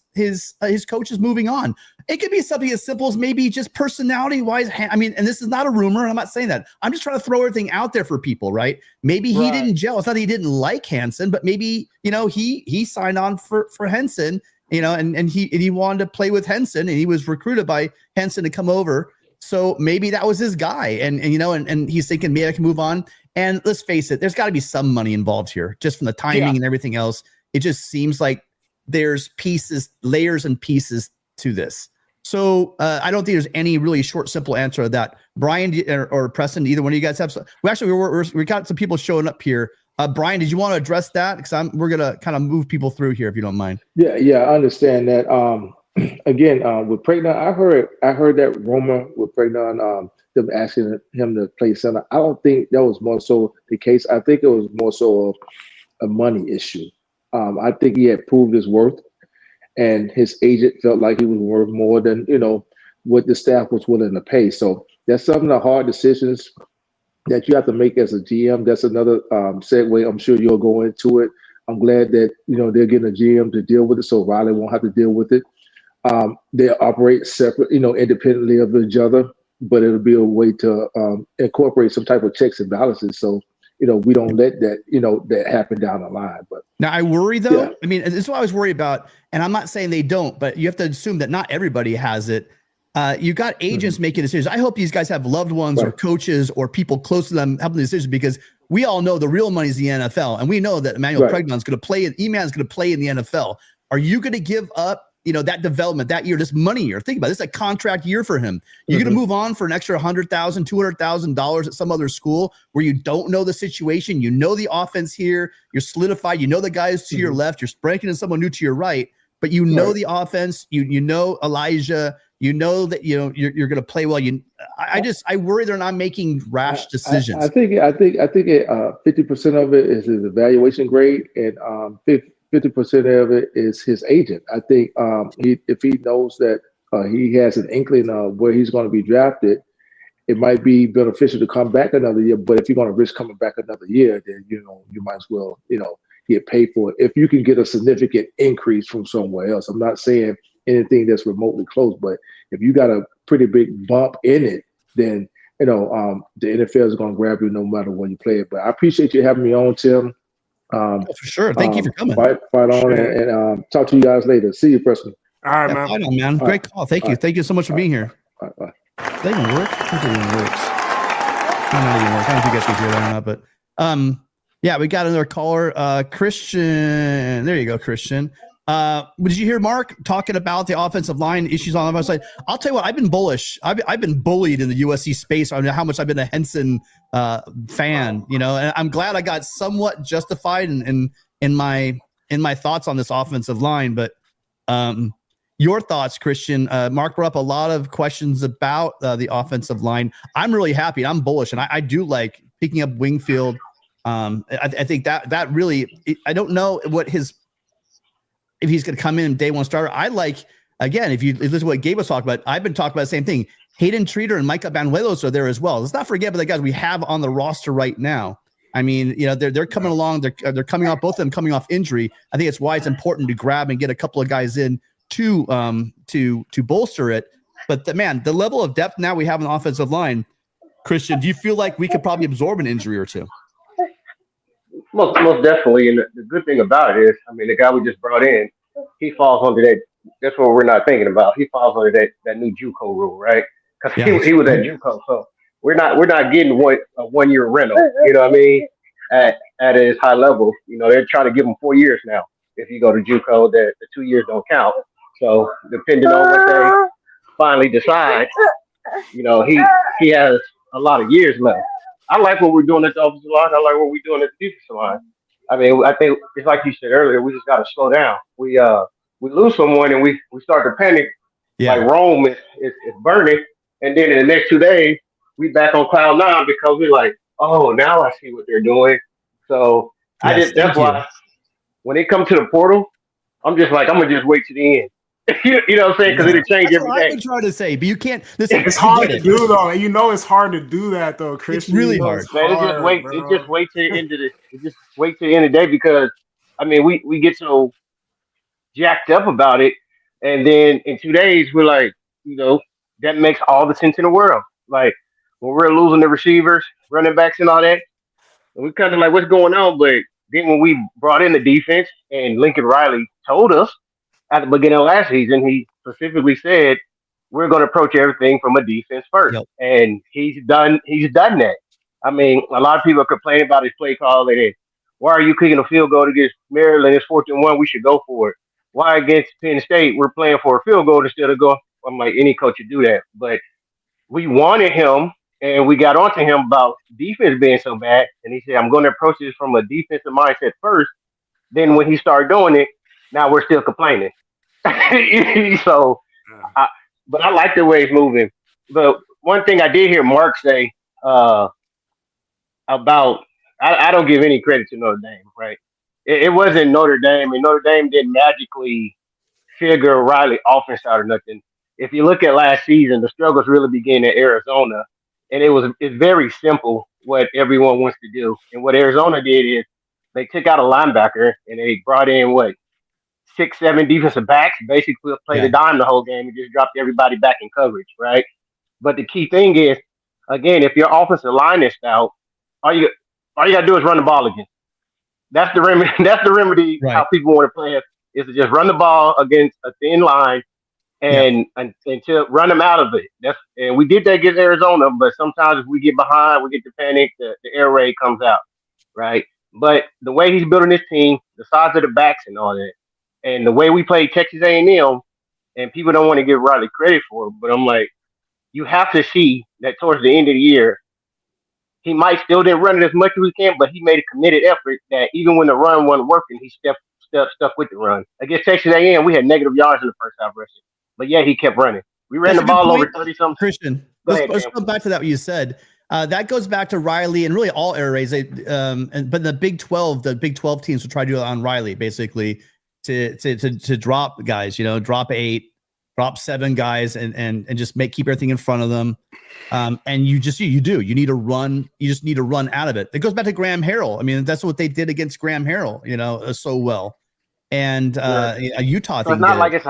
coach is moving on. It could be something as simple as maybe just personality wise. I mean, and this is not a rumor. And I'm not saying that. I'm just trying to throw everything out there for people, right? Maybe he didn't gel. It's not that he didn't like Hansen, but maybe he signed on for Henson. And he wanted to play with Henson, and he was recruited by Henson to come over. So maybe that was his guy, and he's thinking maybe I can move on. And let's face it, there's got to be some money involved here, just from the timing and everything else. It just seems like there's layers and pieces to this. So I don't think there's any really short, simple answer to that. Brian or Preston, either one of you guys have. We got some people showing up here. Brian, did you want to address that? Because we're gonna kind of move people through here, if you don't mind. Yeah, I understand that. Again, with Pregnon, I heard that rumor with Pregnon, them asking him to play center. I don't think that was more so the case. I think it was more so a money issue. I think he had proved his worth, and his agent felt like he was worth more than what the staff was willing to pay. So that's some of the hard decisions that you have to make as a GM. That's another segue. I'm sure you'll go into it. I'm glad that they're getting a GM to deal with it, so Riley won't have to deal with it. They operate separate, independently of each other, but it'll be a way to incorporate some type of checks and balances. So we don't let that that happen down the line. But now I worry though. Yeah. I mean, this is what I was worried about, and I'm not saying they don't, but you have to assume that not everybody has it. You got agents making decisions. I hope these guys have loved ones or coaches or people close to them helping the decision, because we all know the real money is the NFL, and we know that Emmanuel Pregnon's going to play. E-Man's going to play in the NFL. Are you going to give up that development that year, this money year? Think about it. This is a contract year for him. You're going to move on for an extra $100,000, $200,000 at some other school where you don't know the situation. You know the offense here. You're solidified. You know the guys to your left. You're breaking in someone new to your right, but you know the offense. You know Elijah. You know that you're going to play well. I worry they're not making rash decisions. I think 50% of it is his evaluation grade, and 50% of it is his agent. I think if he knows that he has an inkling of where he's going to be drafted, it might be beneficial to come back another year. But if you're going to risk coming back another year, then you might as well get paid for it. If you can get a significant increase from somewhere else, I'm not saying anything that's remotely close, but if you got a pretty big bump in it, then the NFL is going to grab you no matter where you play it. But I appreciate you having me on, Tim. For sure. Thank you for coming. Fight on and talk to you guys later. See you, Preston. All right, man. Fight on, man. Great call. Thank you. Thank you so much for being here. All right, bye. Does that even work? I think it even works. I don't know if it works. I don't know if you guys can hear that or not, but yeah, we got another caller. Christian. There you go, Christian. Did you hear Mark talking about the offensive line issues on the offensive side? I'll tell you what, I've been bullish. I've been bullied in the USC space on how much I've been a Henson fan, and I'm glad I got somewhat justified in my thoughts on this offensive line. But your thoughts, Christian? Mark brought up a lot of questions about the offensive line. I'm really happy. I'm bullish, and I do like picking up Wingfield. I think that really, I don't know if he's going to come in day one starter. I like, again, if you listen to what Gabe was talking about, I've been talking about the same thing. Hayden Treater and Micah Banuelos are there as well. Let's not forget about the guys we have on the roster right now. I mean, they're coming along. They're coming off, both of them coming off injury. I think it's why it's important to grab and get a couple of guys in to bolster it. But the level of depth now we have on the offensive line, Christian, do you feel like we could probably absorb an injury or two? Most definitely. And the good thing about it is, the guy we just brought in, he falls under that. That's what we're not thinking about. He falls under that new JUCO rule, right? Because he was at JUCO, so we're not getting a 1 year rental. You know what I mean? At his high level, they're trying to give him 4 years now. If you go to JUCO, the 2 years don't count. So depending on what they finally decide, he has a lot of years left. I like what we're doing at the offensive line. I like what we're doing at the defensive line. I think it's like you said earlier. We just got to slow down. We lose someone and we start to panic. Yeah. Like Rome is burning, and then in the next 2 days we back on cloud 9 because we're like, oh, now I see what they're doing. So that's why when they come to the portal, I'm just like, I'm gonna just wait to the end. You know what I'm saying? Because it'll change That's every what I've day. been trying to say, but you can't. Listen, It's hard to do though. And you know it's hard to do that though, Christian. really You know hard. it's Man, hard, it bro. just wait to the end of the it just wait to the end of the day because I mean we get so jacked up about it and then in 2 days we're like, you know, that makes all the sense in the world. Like when we're losing the receivers, running backs and all that, and we kind of like what's going on, but then when we brought in the defense and Lincoln Riley told us at the beginning of last season, he specifically said we're going to approach everything from a defense first, Yep. and he's done. He's done that. I mean, a lot of people are complaining about his play call. And why are you kicking a field goal against Maryland? It's 4th-and-1. We should go for it. Why against Penn State we're playing for a field goal instead of go? I'm like any coach would do that, but we wanted him and we got onto him about defense being so bad, and he said, "I'm going to approach this from a defensive mindset first." Then when he started doing it, now we're still complaining. So, I, but I like the way it's moving. But one thing I did hear Mark say uh, about I don't give any credit to Notre Dame, right? It wasn't Notre Dame, and Notre Dame didn't magically figure Riley offense out or nothing. If you look at last season, the struggles really began in Arizona, and it's very simple what everyone wants to do. And what Arizona did is they took out a linebacker and they brought in what 6, 7 defensive backs, basically played Yeah. a dime the whole game and just dropped everybody back in coverage, right? But the key thing is, again, if your offensive line is stout, all you all you gotta do is run the ball again. That's the remedy. That's the remedy. Right. How people want to play it is to just run the ball against a thin line Yeah. and until run them out of it. And we did that against Arizona, but sometimes if we get behind, we get to panic, the air raid comes out, right? But the way he's building his team, the size of the backs and all that, and the way we played Texas A&M, and people don't want to give Riley credit for it, but I'm like, you have to see that towards the end of the year, he might still didn't run it as much as he can, but he made a committed effort that even when the run wasn't working, he stuck with the run. Against Texas A&M, we had negative yards in the first half rushing, but yeah, he kept running. We ran That's the a good ball point, over 30 something. Christian. Go Let's, ahead, let's Tim. come back to that. What you said. That goes back to Riley and really all air raids. But the Big 12 teams will try to do it on Riley, basically to drop guys. You know, drop 8, drop 7 guys, and just keep everything in front of them. And you need to run. You just need to run out of it. It goes back to Graham Harrell. I mean, that's what they did against Graham Harrell. You know, so well. And a Utah So thing. it's not like it's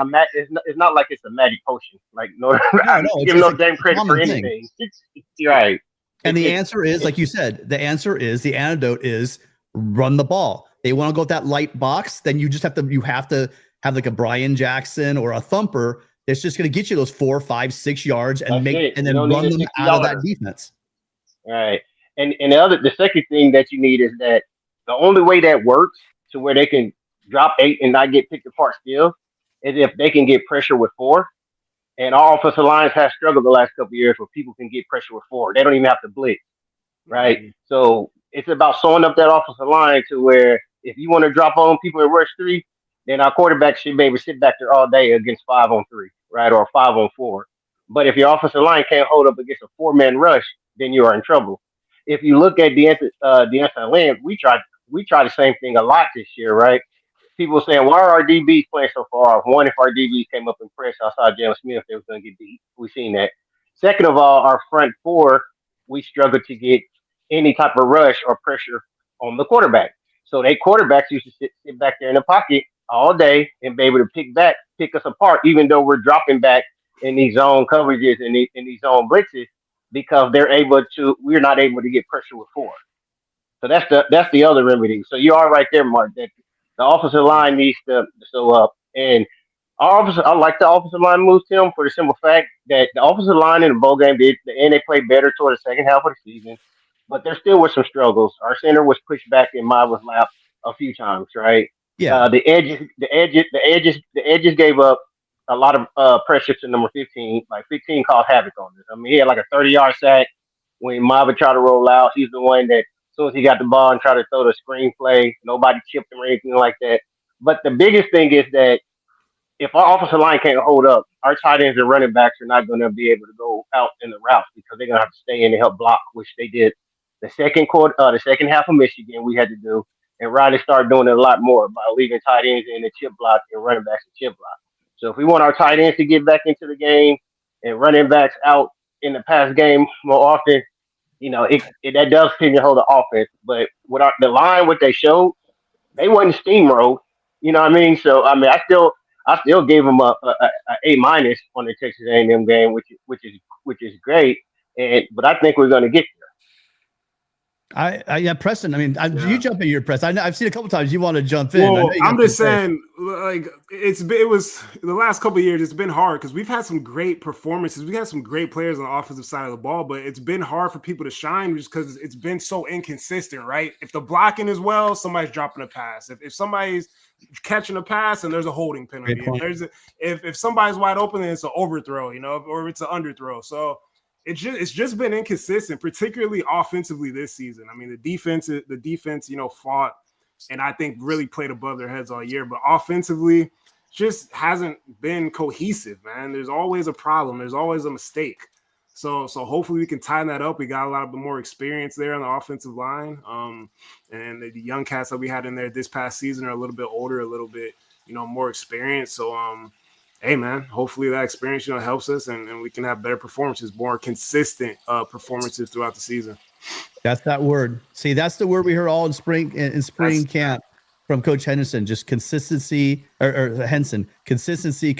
not like it's a magic potion. Like no, give it's Notre Dame a credit for common thing. anything. Right. And the answer is, like you said, the antidote is run the ball. They want to go with that light box, then you have to have like a Brian Jackson or a thumper that's just going to get you those 4, 5, 6 yards and then run them out of that defense. All right. And the second thing that you need is that the only way that works to where they can drop 8 and not get picked apart still is if they can get pressure with 4. And our offensive lines have struggled the last couple of years where people can get pressure with 4. They don't even have to blitz, right? Mm-hmm. So it's about sewing up that offensive line to where if you want to drop on people in rush 3, then our quarterback should be able to sit back there all day against 5-on-3, right, or 5-on-4. But if your offensive line can't hold up against a 4-man rush, then you are in trouble. If you look at Deontay Lamb, we tried the same thing a lot this year, right? People saying, why are our DBs playing so far? One, if our DBs came up and pressed outside Jalen Smith, they was going to get beat. We've seen that. Second of all, our front 4, we struggled to get any type of rush or pressure on the quarterback. So they quarterbacks used to sit back there in the pocket all day and be able to pick us apart, even though we're dropping back in these zone coverages and in these zone blitzes, because we're not able to get pressure with 4. So that's the other remedy. So you are right there, Mark. That the offensive line needs to show up. And I like the offensive line moves, Tim, for the simple fact that the offensive line in the bowl game and they played better toward the second half of the season, but there still were some struggles. Our center was pushed back in Mava's lap a few times, right? Yeah. The edges gave up a lot of pressure to number 15. Like 15 caused havoc on this. I mean, he had like a 30-yard sack when Mava tried to roll out. He's the one that as soon as he got the ball and tried to throw the screen play, nobody chipped him or anything like that. But the biggest thing is that if our offensive line can't hold up, our tight ends and running backs are not going to be able to go out in the routes because they're going to have to stay in and help block, which they did the second half of Michigan we had to do, and Riley started doing it a lot more by leaving tight ends in the chip block and running backs in chip block. So if we want our tight ends to get back into the game and running backs out in the pass game more often, that does pigeonhole the offense. But with the line, what they showed, they wasn't steamrolled. You know what I mean? So I still gave them a A- on the Texas A&M game, which is great. But I think we're going to get there. Yeah, Preston. I mean, you jump in here, Preston. I've seen a couple times you want to jump in. Well, I'm just saying, like it was the last couple of years. It's been hard because we've had some great performances. We had some great players on the offensive side of the ball, but it's been hard for people to shine just because it's been so inconsistent, right? If the blocking is well, somebody's dropping a pass. If somebody's catching a pass and there's a holding penalty, if somebody's wide open, then it's an overthrow, or it's an underthrow. So. It's just been inconsistent, particularly offensively this season. I mean, the defense, fought and I think really played above their heads all year. But offensively, just hasn't been cohesive, man. There's always a problem. There's always a mistake. So hopefully we can tighten that up. We got a lot of more experience there on the offensive line. And the young cats that we had in there this past season are a little bit older, a little bit, more experienced. So, hey, man, hopefully that experience, helps us and we can have better performances, more consistent performances throughout the season. That's that word. See, that's the word we heard all in spring camp from Coach Henderson, just consistency or Henson, consistency.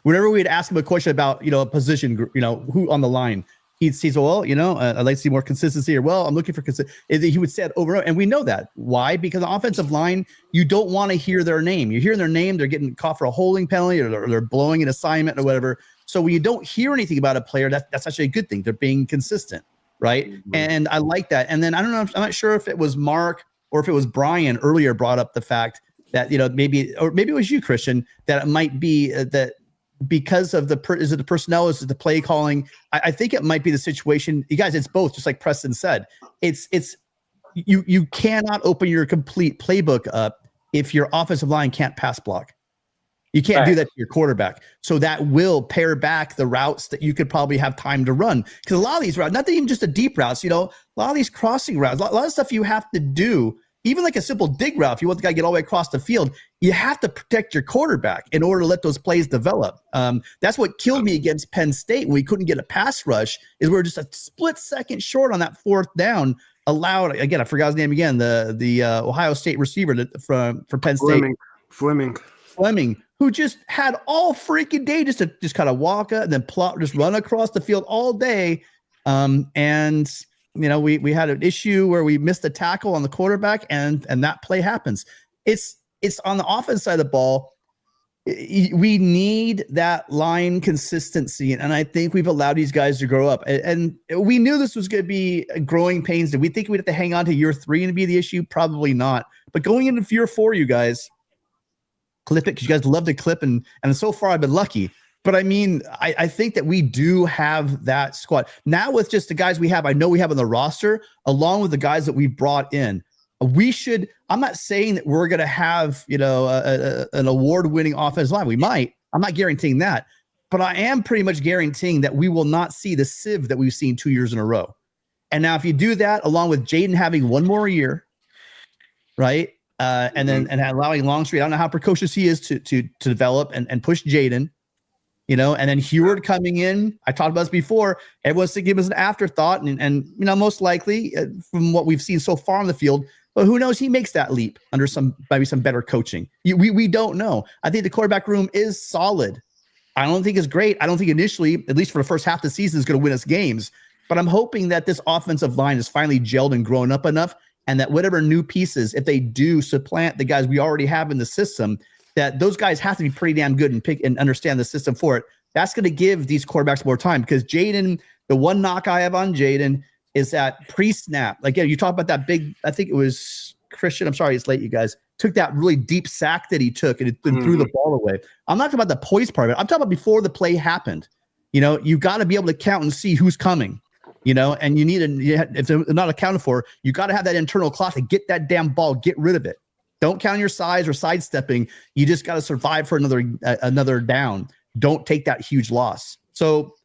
Whenever we'd ask him a question about, a position, who on the line, he'd say, well, I'd like to see more consistency, or, well, I'm looking for consistency. He would say it over and over. And we know that. Why? Because the offensive line, you don't want to hear their name. You hear their name, they're getting caught for a holding penalty or they're blowing an assignment or whatever. So when you don't hear anything about a player, that's actually a good thing. They're being consistent, right? Mm-hmm. And I like that. And then I don't know, I'm not sure if it was Mark or if it was Brian earlier brought up the fact that, maybe it was you, Christian, that it might be that because of is it the personnel, is it the play calling? I think it might be the situation. You guys, it's both, just like Preston said. It's you cannot open your complete playbook up if your offensive line can't pass block. You can't do that to your quarterback. So that will pare back the routes that you could probably have time to run. Because a lot of these routes, not even just the deep routes, a lot of these crossing routes, a lot of stuff you have to do, even like a simple dig route, if you want the guy to get all the way across the field, you have to protect your quarterback in order to let those plays develop. That's what killed me against Penn State when we couldn't get a pass rush, is we were just a split second short on that fourth down. Allowed, again, I forgot his name again, the Ohio State receiver for Penn State. Fleming, who just had all freaking day just to kind of walk up and then just run across the field all day. We had an issue where we missed a tackle on the quarterback, and that play happens. It's on the offense side of the ball. We need that line consistency, and I think we've allowed these guys to grow up. And we knew this was going to be growing pains. Did we think we'd have to hang on to year 3 and be the issue? Probably not. But going into year 4, you guys clip it, because you guys love to clip, and so far I've been lucky. But I mean, I think that we do have that squad now with just the guys we have. I know we have on the roster, along with the guys that we've brought in. We should. I'm not saying that we're going to have an award-winning offensive line. We might. I'm not guaranteeing that, but I am pretty much guaranteeing that we will not see the sieve that we've seen 2 years in a row. And now, if you do that, along with Jaden having one more year, right, and then allowing Longstreet, I don't know how precocious he is to develop and push Jaden. And then Heward coming in. I talked about this before. Everyone's thinking it was an afterthought, and most likely from what we've seen so far on the field. But who knows? He makes that leap under maybe some better coaching. We don't know. I think the quarterback room is solid. I don't think it's great. I don't think initially, at least for the first half of the season, is going to win us games. But I'm hoping that this offensive line is finally gelled and grown up enough, and that whatever new pieces, if they do supplant the guys we already have in the system, that those guys have to be pretty damn good and understand the system for it. That's going to give these quarterbacks more time, because Jaden, the one knock I have on Jaden is that pre-snap. Again, you talk about that big, I think it was Christian, I'm sorry it's late, you guys, took that really deep sack that he took and threw the ball away. I'm not talking about the poise part of it. I'm talking about before the play happened. You got to be able to count and see who's coming, and you need if they're not accounted for, you got to have that internal clock to get that damn ball, get rid of it. Don't count your size or sidestepping. You just got to survive for another down. Don't take that huge loss. So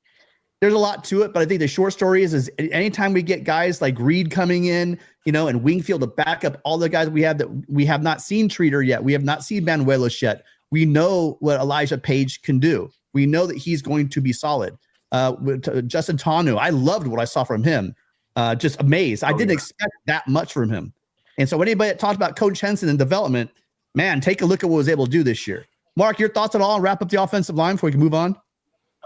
there's a lot to it, but I think the short story is anytime we get guys like Reed coming in, and Wingfield to back up all the guys we have that we have not seen Treater yet. We have not seen Manuelos yet. We know what Elijah Page can do. We know that he's going to be solid. With Justin Tanu, I loved what I saw from him. Just amazed. I didn't expect that much from him. And so anybody that talked about Coach Henson and development, man, take a look at what he was able to do this year. Mark, your thoughts at all? Wrap up the offensive line before we can move on.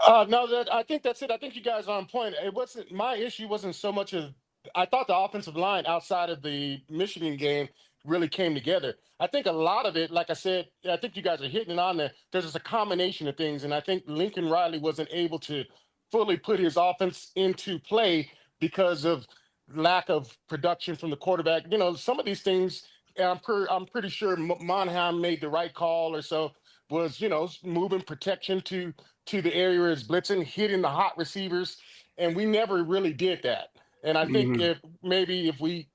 No, I think that's it. I think you guys are on point. It wasn't my issue. Wasn't so much of I thought the offensive line outside of the Michigan game really came together. I think a lot of it, like I said, I think you guys are hitting it on there. There's just a combination of things, and I think Lincoln Riley wasn't able to fully put his offense into play because of lack of production from the quarterback. Some of these things, I'm pretty sure Monheim made the right call or so. Was moving protection to the area as blitzing, hitting the hot receivers, and we never really did that. And I think if we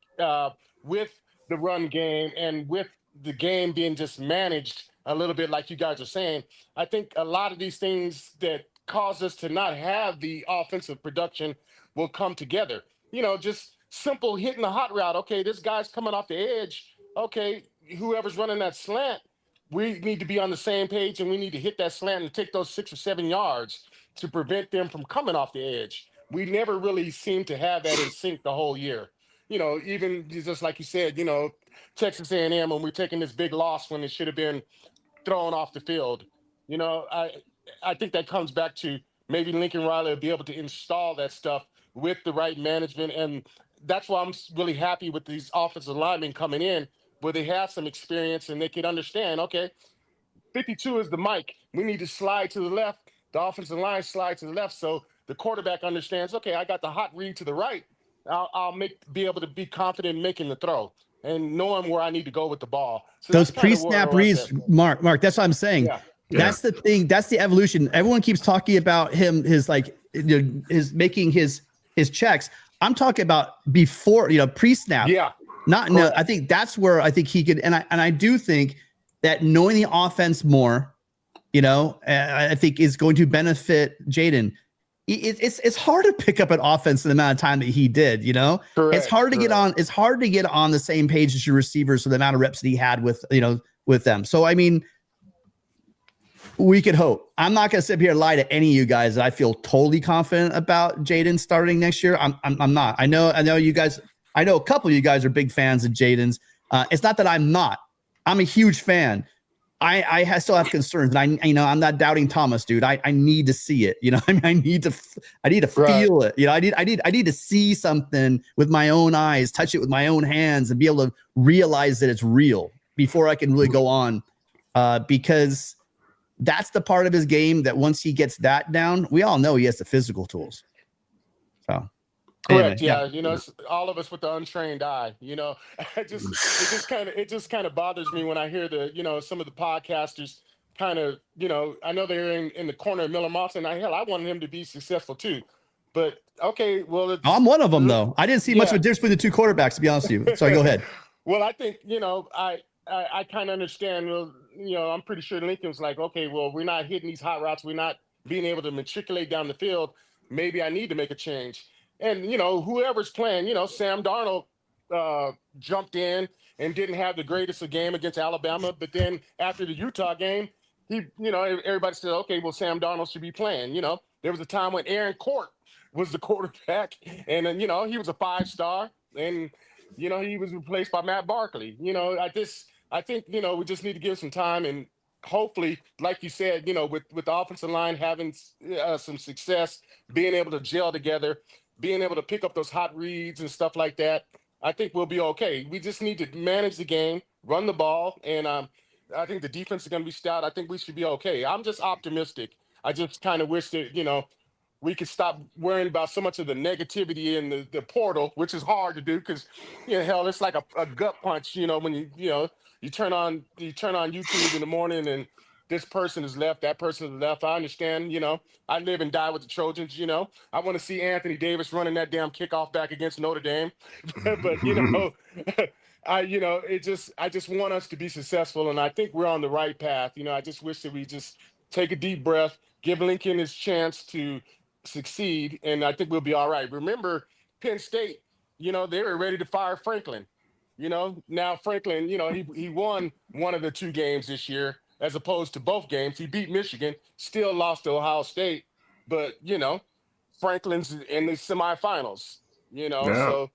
with the run game and with the game being just managed a little bit, like you guys are saying, I think a lot of these things that cause us to not have the offensive production will come together. Just simple hitting the hot route. Okay, this guy's coming off the edge. Okay, whoever's running that slant, we need to be on the same page, and we need to hit that slant and take those 6 or 7 yards to prevent them from coming off the edge. We never really seem to have that in sync the whole year. Even just like you said, Texas A&M, when we're taking this big loss when it should have been thrown off the field. I think that comes back to maybe Lincoln Riley will be able to install that stuff with the right management. And that's why I'm really happy with these offensive linemen coming in, where they have some experience and they can understand, okay, 52 is the mic. We need to slide to the left. The offensive line slide to the left. So the quarterback understands, okay, I got the hot read to the right. I'll be able to be confident in making the throw and knowing where I need to go with the ball. So those pre-snap reads, Mark, that's what I'm saying. Yeah. That's the thing. That's the evolution. Everyone keeps talking about him, his making his checks. I'm talking about before, pre-snap. Yeah. No, I think that's where I think he could, and I do think that knowing the offense more, I think is going to benefit Jaden. It's hard to pick up an offense in the amount of time that he did. Correct, it's hard to get on. It's hard to get on the same page as your receivers for the amount of reps that he had with with them. So I mean, we could hope. I'm not going to sit here and lie to any of you guys that I feel totally confident about Jaden starting next year. I'm not. I know you guys. I know a couple of you guys are big fans of Jaden's. It's not that I'm not. I'm a huge fan. I still have concerns. And I'm not doubting Thomas, dude. I need to see it. I need to feel it. I need to see something with my own eyes, touch it with my own hands, and be able to realize that it's real before I can really go on. Because that's the part of his game that once he gets that down, we all know he has the physical tools. So. Correct. Anyway, yeah. It's all of us with the untrained eye. It just kind of bothers me when I hear some of the podcasters kind of, I know they're in the corner of Miller Moss, and I wanted him to be successful too. But okay, well, I'm one of them though. I didn't see much of a difference between the two quarterbacks, to be honest with you. Sorry, go ahead. Well, I think I kind of understand. Well, I'm pretty sure Lincoln's like, okay, well, we're not hitting these hot routes. We're not being able to matriculate down the field. Maybe I need to make a change. And, whoever's playing, Sam Darnold jumped in and didn't have the greatest of game against Alabama. But then after the Utah game, everybody said, okay, well, Sam Darnold should be playing. There was a time when Aaron Court was the quarterback and then, he was a 5-star and, he was replaced by Matt Barkley. I think, we just need to give some time and hopefully, like you said, with the offensive line having some success, being able to gel together, being able to pick up those hot reads and stuff like that, I think we'll be okay. We just need to manage the game, run the ball, and I think the defense is going to be stout. I think we should be okay. I'm just optimistic. I just kind of wish that, we could stop worrying about so much of the negativity in the portal, which is hard to do because, hell, it's like a gut punch, when you turn on YouTube in the morning and this person is left, that person is left. I understand, I live and die with the Trojans, I want to see Anthony Davis running that damn kickoff back against Notre Dame. But, I just want us to be successful. And I think we're on the right path. I just wish that we just take a deep breath, give Lincoln his chance to succeed, and I think we'll be all right. Remember, Penn State, they were ready to fire Franklin. Now Franklin, he won one of the 2 games this year as opposed to both games. He beat Michigan, still lost to Ohio State, but Franklin's in the semifinals. Yeah. So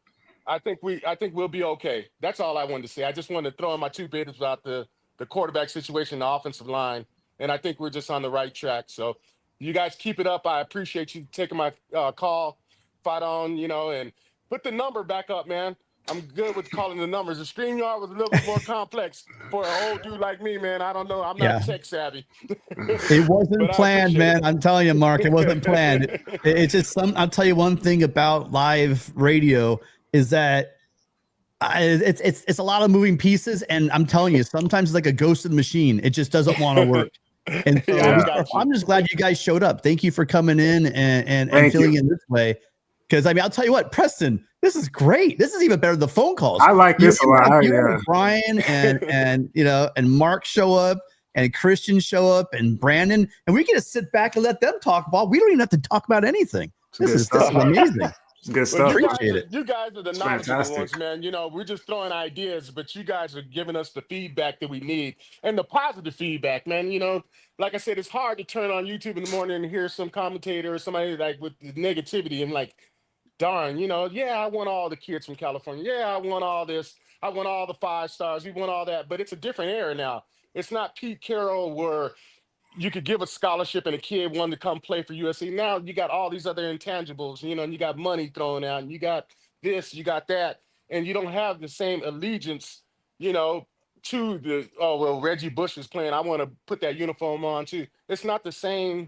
I think we'll be okay. That's all I wanted to say. I just wanted to throw in my 2 bits about the quarterback situation, the offensive line, and I think we're just on the right track. So you guys keep it up. I appreciate you taking my call. Fight on, and put the number back up, man. I'm good with calling the numbers. The StreamYard was a little bit more complex for an old dude like me, man. I don't know. I'm not tech savvy. It wasn't planned, man. I'm telling you, Mark, it wasn't planned. It's just I'll tell you one thing about live radio is that it's a lot of moving pieces, and I'm telling you, sometimes it's like a ghost in the machine. It just doesn't want to work. And so I'm just glad you guys showed up. Thank you for coming in and filling in this way. Because I'll tell you what, Preston, this is great. This is even better than the phone calls. I like this a lot. Brian and Mark show up, and Christian show up, and Brandon, and we get to sit back and let them talk about. We don't even have to talk about anything. This is amazing. It's good stuff. Appreciate it. You guys are the knowledgeable ones, man. We're just throwing ideas, but you guys are giving us the feedback that we need and the positive feedback, man. Like I said, it's hard to turn on YouTube in the morning and hear some commentator or somebody like with the negativity and like, darn, I want all the kids from California. Yeah, I want all this. I want all the 5 stars. We want all that. But it's a different era now. It's not Pete Carroll where you could give a scholarship and a kid wanted to come play for USC. Now you got all these other intangibles, and you got money thrown out, and you got this, you got that, and you don't have the same allegiance, to the, Reggie Bush is playing. I want to put that uniform on too. It's not the same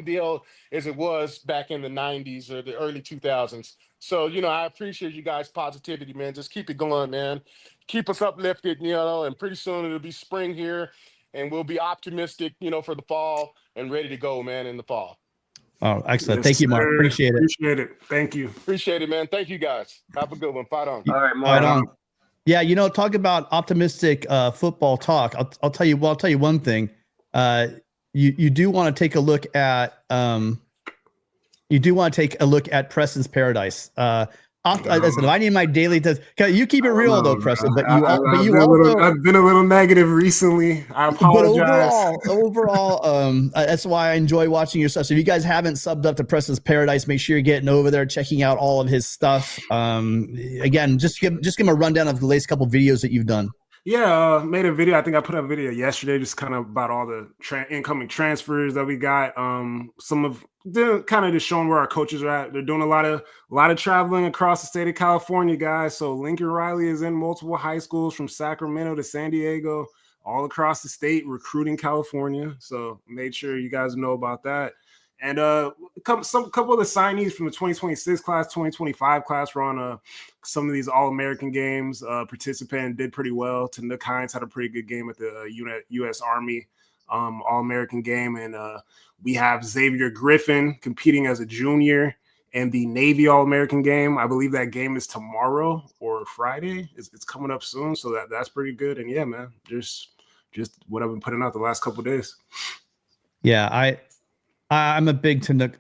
deal as it was back in the 90s or the early 2000s. So, I appreciate you guys' positivity, man. Just keep it going, man. Keep us uplifted, and pretty soon it'll be spring here. And we'll be optimistic, for the fall and ready to go, man, in the fall. Oh, excellent. Thank you, Mark. Appreciate it. Appreciate it. Thank you. Appreciate it, man. Thank you, guys. Have a good one. Fight on. All right, Mark. Fight on. Yeah, talk about optimistic football talk. I'll tell you one thing. You do want to take a look at Preston's Paradise. Listen, if I need my daily test, you keep it real though, Preston. But I've been a little negative recently. I apologize. But overall, that's why I enjoy watching your stuff. So if you guys haven't subbed up to Preston's Paradise, make sure you're getting over there, checking out all of his stuff. Again, just give him a rundown of the latest couple videos that you've done. Yeah, made a video. I think I put up a video yesterday, just kind of about all the incoming transfers that we got. Some of them kind of just showing where our coaches are at. They're doing a lot of traveling across the state of California, guys. So Lincoln Riley is in multiple high schools from Sacramento to San Diego, all across the state, recruiting California. So made sure you guys know about that. And couple of the signees from the 2026 class, 2025 class were on some of these All-American games. Participating, did pretty well. Tanook Hines had a pretty good game at the U.S. Army All-American game. And we have Xavier Griffin competing as a junior in the Navy All-American game. I believe that game is tomorrow or Friday. It's coming up soon, so that's pretty good. And yeah, man, just what I've been putting out the last couple of days. Yeah, I'm a big Tanook.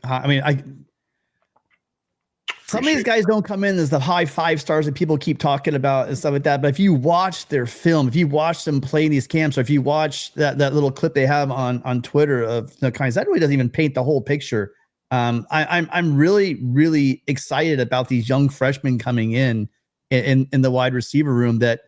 Some of these guys don't come in as the high 5 stars that people keep talking about and stuff like that. But if you watch their film, if you watch them play in these camps, or if you watch that little clip they have on Twitter of Tanook Hines, that really doesn't even paint the whole picture. I'm really, really excited about these young freshmen coming in the wide receiver room that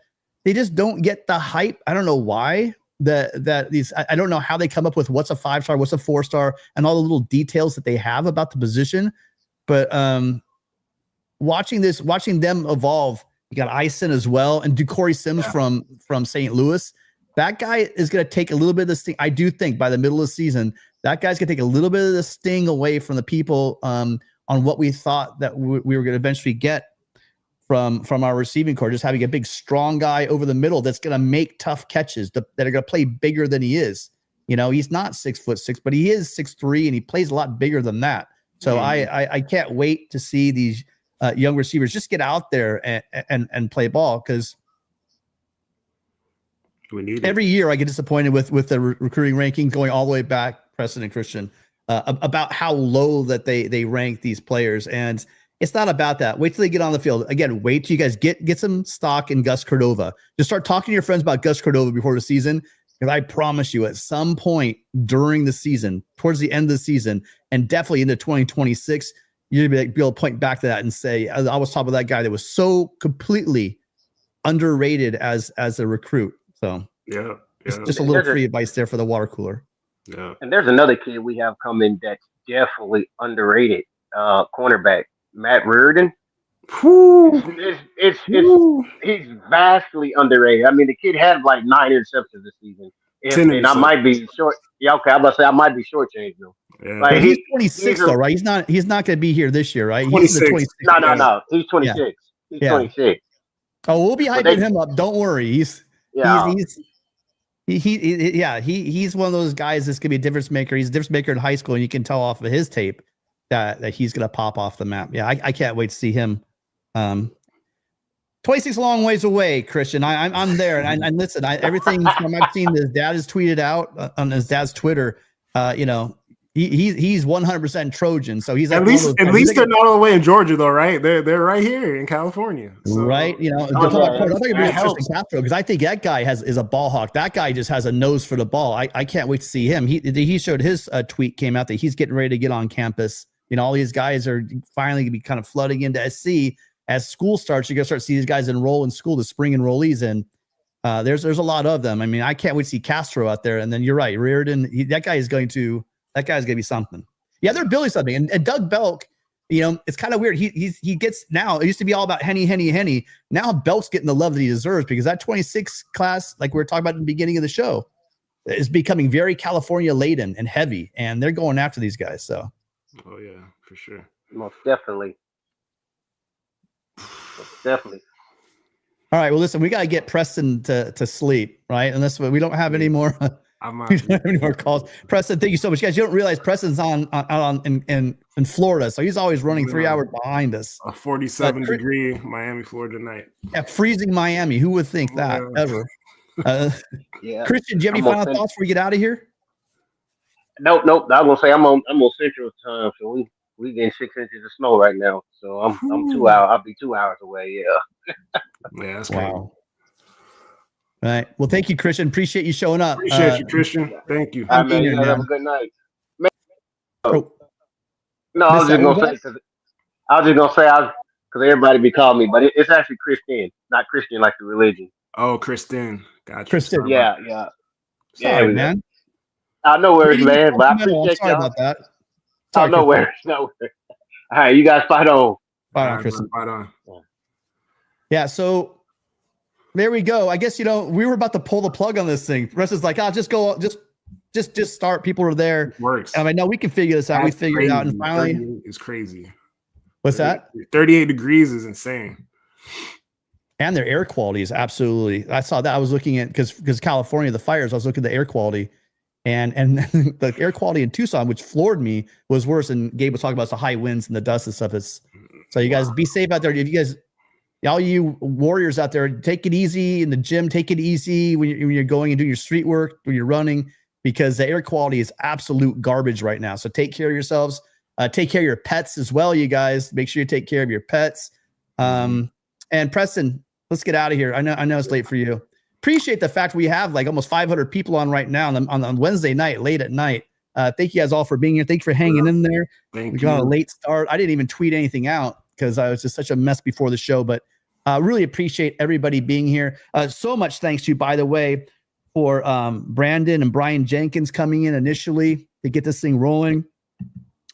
they just don't get the hype. I don't know why. I don't know how they come up with what's a 5-star, what's a 4-star, and all the little details that they have about the position. But watching them evolve, you got Eisen as well, and DeCorey Sims from St. Louis. That guy is going to take a little bit of the sting. I do think by the middle of the season, that guy's going to take a little bit of the sting away from the people on what we thought that we were going to eventually get from our receiving core, just having a big, strong guy over the middle that's going to make tough catches that are going to play bigger than he is. He's not 6'6", but he is 6'3", and he plays a lot bigger than that. So I can't wait to see these young receivers just get out there and play ball, because we need every year I get disappointed with the recruiting rankings going all the way back, Preston and Christian. about how low that they rank these players. And it's not about that. Wait till they get on the field. Again, wait till you guys get some stock in Gus Cordova. Just start talking to your friends about Gus Cordova before the season. Because I promise you, at some point during the season, towards the end of the season, and definitely into 2026, you're going to be able to point back to that and say, I was talking about that guy that was so completely underrated as a recruit. So yeah. Just a little free advice there for the water cooler. Yeah. And there's another kid we have coming that's definitely underrated. Cornerback Matt Reardon. He's vastly underrated. I mean, the kid had like 9 interceptions this season. And I might be short. Yeah, okay. I'm about to say I might be shortchanged though. Yeah. Like, he's 26 though, right? He's not going to be here this year, right? 26. He's No. He's 26. Yeah. He's 26. Oh, we'll be hyping him up. Don't worry. He's one of those guys that's gonna be a difference maker. He's a difference maker in high school, and you can tell off of his tape that he's gonna pop off the map. Yeah, I can't wait to see him. 26 a long ways away, Christian. I'm there, and listen, everything from I've seen his dad has tweeted out on his dad's Twitter. He's 100% Trojan, so he's like at least they're not all the way in Georgia though, right? They're right here in California, so. Right? Christen Castro, because I think that guy is a ball hawk. That guy just has a nose for the ball. I can't wait to see him. He showed his tweet came out that he's getting ready to get on campus. All these guys are finally gonna be kind of flooding into SC as school starts. You're gonna start to see these guys enroll in school, the spring enrollees, and there's a lot of them. I mean, I can't wait to see Castro out there. And then you're right, Reardon. That guy's going to be something. Yeah, they're building something. And Doug Belk, it's kind of weird. He gets now. It used to be all about Henny. Now Belk's getting the love that he deserves because that 26 class, like we were talking about in the beginning of the show, is becoming very California laden and heavy, and they're going after these guys. So, oh yeah, for sure, most definitely. All right. Well, listen, we got to get Preston to sleep, right? Unless we don't have any more. We don't have any more calls. Preston, thank you so much, guys. You don't realize Preston's in Florida, so he's always running 3 hours behind us. A 47-degree Miami, Florida night. Yeah, freezing Miami. Who would think that ever? Christian, do you have any final thoughts before we get out of here? Nope. I was gonna say I'm on Central Time, so we getting 6 inches of snow right now. So I'm 2 hours. I'll be 2 hours away. Yeah. Yeah, that's wow. All right. Well, thank you, Christian. Appreciate you showing up. Appreciate you, Christian. Thank you. Have a good night. No, I was just gonna say because everybody be calling me, but it's actually Christine, not Christian like the religion. Oh, Christine. Gotcha. Christine. Yeah. Sorry, man. I know where it's man, but I appreciate sorry about that. I know where it's nowhere. All right, you guys fight on. Fight on, Christian. Fight on. Yeah, so there we go. I guess we were about to pull the plug on this thing. The rest is like, just go, just start. People are there. It works. I mean, no, we can figure this out. We figured it out, and finally, it's crazy. What's that? 38 degrees is insane. And their air quality is absolutely. I saw that. I was looking at because California, the fires. I was looking at the air quality, and the air quality in Tucson, which floored me, was worse. And Gabe was talking about the high winds and the dust and stuff. So you guys be safe out there. If you guys. All you warriors out there, take it easy in the gym. Take it easy when you're going and doing your street work, when you're running, because the air quality is absolute garbage right now. So take care of yourselves. Take care of your pets as well, you guys. Make sure you take care of your pets. And Preston, let's get out of here. I know it's late for you. Appreciate the fact we have like almost 500 people on right now on Wednesday night, late at night. Thank you guys all for being here. Thank you for hanging in there. We got a late start. I didn't even tweet anything out because I was just such a mess before the show, but really appreciate everybody being here. So much thanks to you, by the way, for Brandon and Brian Jenkins coming in initially to get this thing rolling.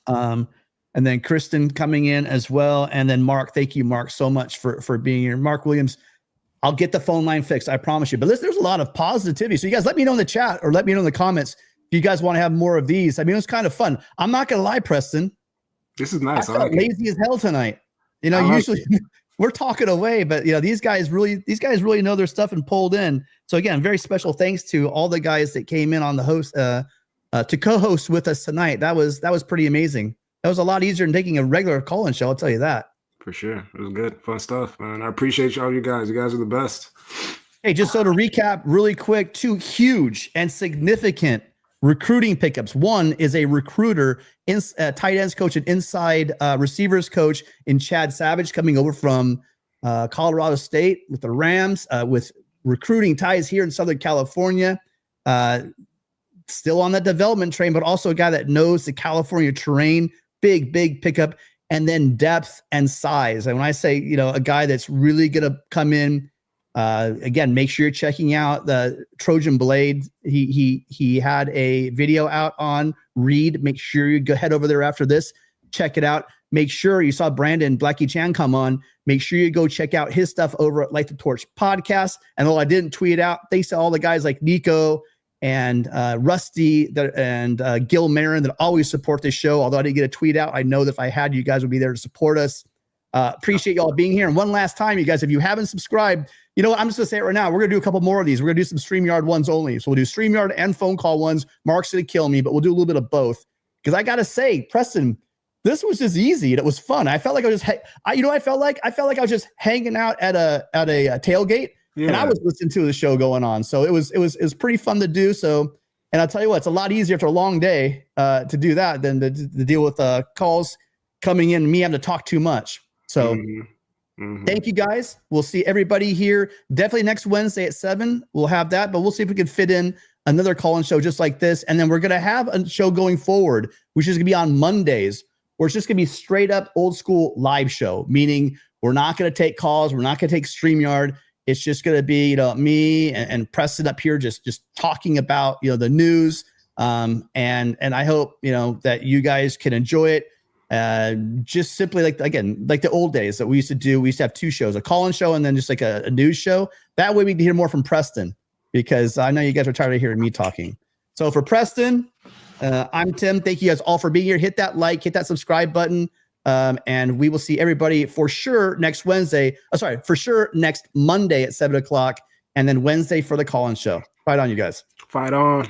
And then Christen coming in as well. And then Mark, thank you, Mark, so much for being here. Mark Williams, I'll get the phone line fixed, I promise you. But listen, there's a lot of positivity. So you guys let me know in the chat or let me know in the comments if you guys want to have more of these. I mean, it was kind of fun. I'm not going to lie, Preston. This is nice. I felt lazy as hell tonight. Usually we're talking away, but these guys really know their stuff and pulled in. So again, very special thanks to all the guys that came in on the host to co-host with us tonight. That was pretty amazing. That was a lot easier than taking a regular call-in show. I'll tell you that. For sure. It was good. Fun stuff, man. I appreciate all you guys. You guys are the best. Hey, just so to recap really quick, 2 huge and significant recruiting pickups. One is a recruiter, tight ends coach and inside receivers coach in Chad Savage, coming over from Colorado State with the Rams, with recruiting ties here in Southern California. Still on that development train, but also a guy that knows the California terrain. Big pickup. And then depth and size. And when I say, a guy that's really going to come in, again, make sure you're checking out the Trojan Blade. He had a video out on Reed. Make sure you head over there after this. Check it out. Make sure you saw Brandon Blackie Chan come on. Make sure you go check out his stuff over at Light the Torch podcast. And though I didn't tweet out, thanks to all the guys like Nico and Rusty and Gil Marin that always support this show. Although I didn't get a tweet out, I know that if I had, you guys would be there to support us. Appreciate y'all being here. And one last time, you guys, if you haven't subscribed, you know what? I'm just going to say it right now. We're going to do a couple more of these. We're going to do some StreamYard ones only. So we'll do StreamYard and phone call ones. Mark's going to kill me, but we'll do a little bit of both. Because I got to say, Preston, this was just easy and it was fun. I felt like I was just, I felt like I was just hanging out at a tailgate. Yeah. And I was listening to the show going on. So it was pretty fun to do. So, and I'll tell you what, it's a lot easier after a long day to do that than to deal with calls coming in and me having to talk too much. So thank you guys. We'll see everybody here definitely next Wednesday at 7. We'll have that, but we'll see if we can fit in another call-in show just like this. And then we're going to have a show going forward, which is going to be on Mondays, where it's just going to be straight up old school live show, meaning we're not going to take calls. We're not going to take StreamYard. It's just going to be, me and Preston up here just talking about, the news. And I hope, that you guys can enjoy it. Just simply like the old days that we used to do. We used to have 2 shows, a call-in show and then just like a news show. That way we can hear more from Preston, because I know you guys are tired of hearing me talking. So for Preston, I'm Tim. Thank you guys all for being here. Hit that like, hit that subscribe button. And we will see everybody for sure next Wednesday. For sure next Monday at 7:00, and then Wednesday for the call-in show. Fight on, you guys. Fight on.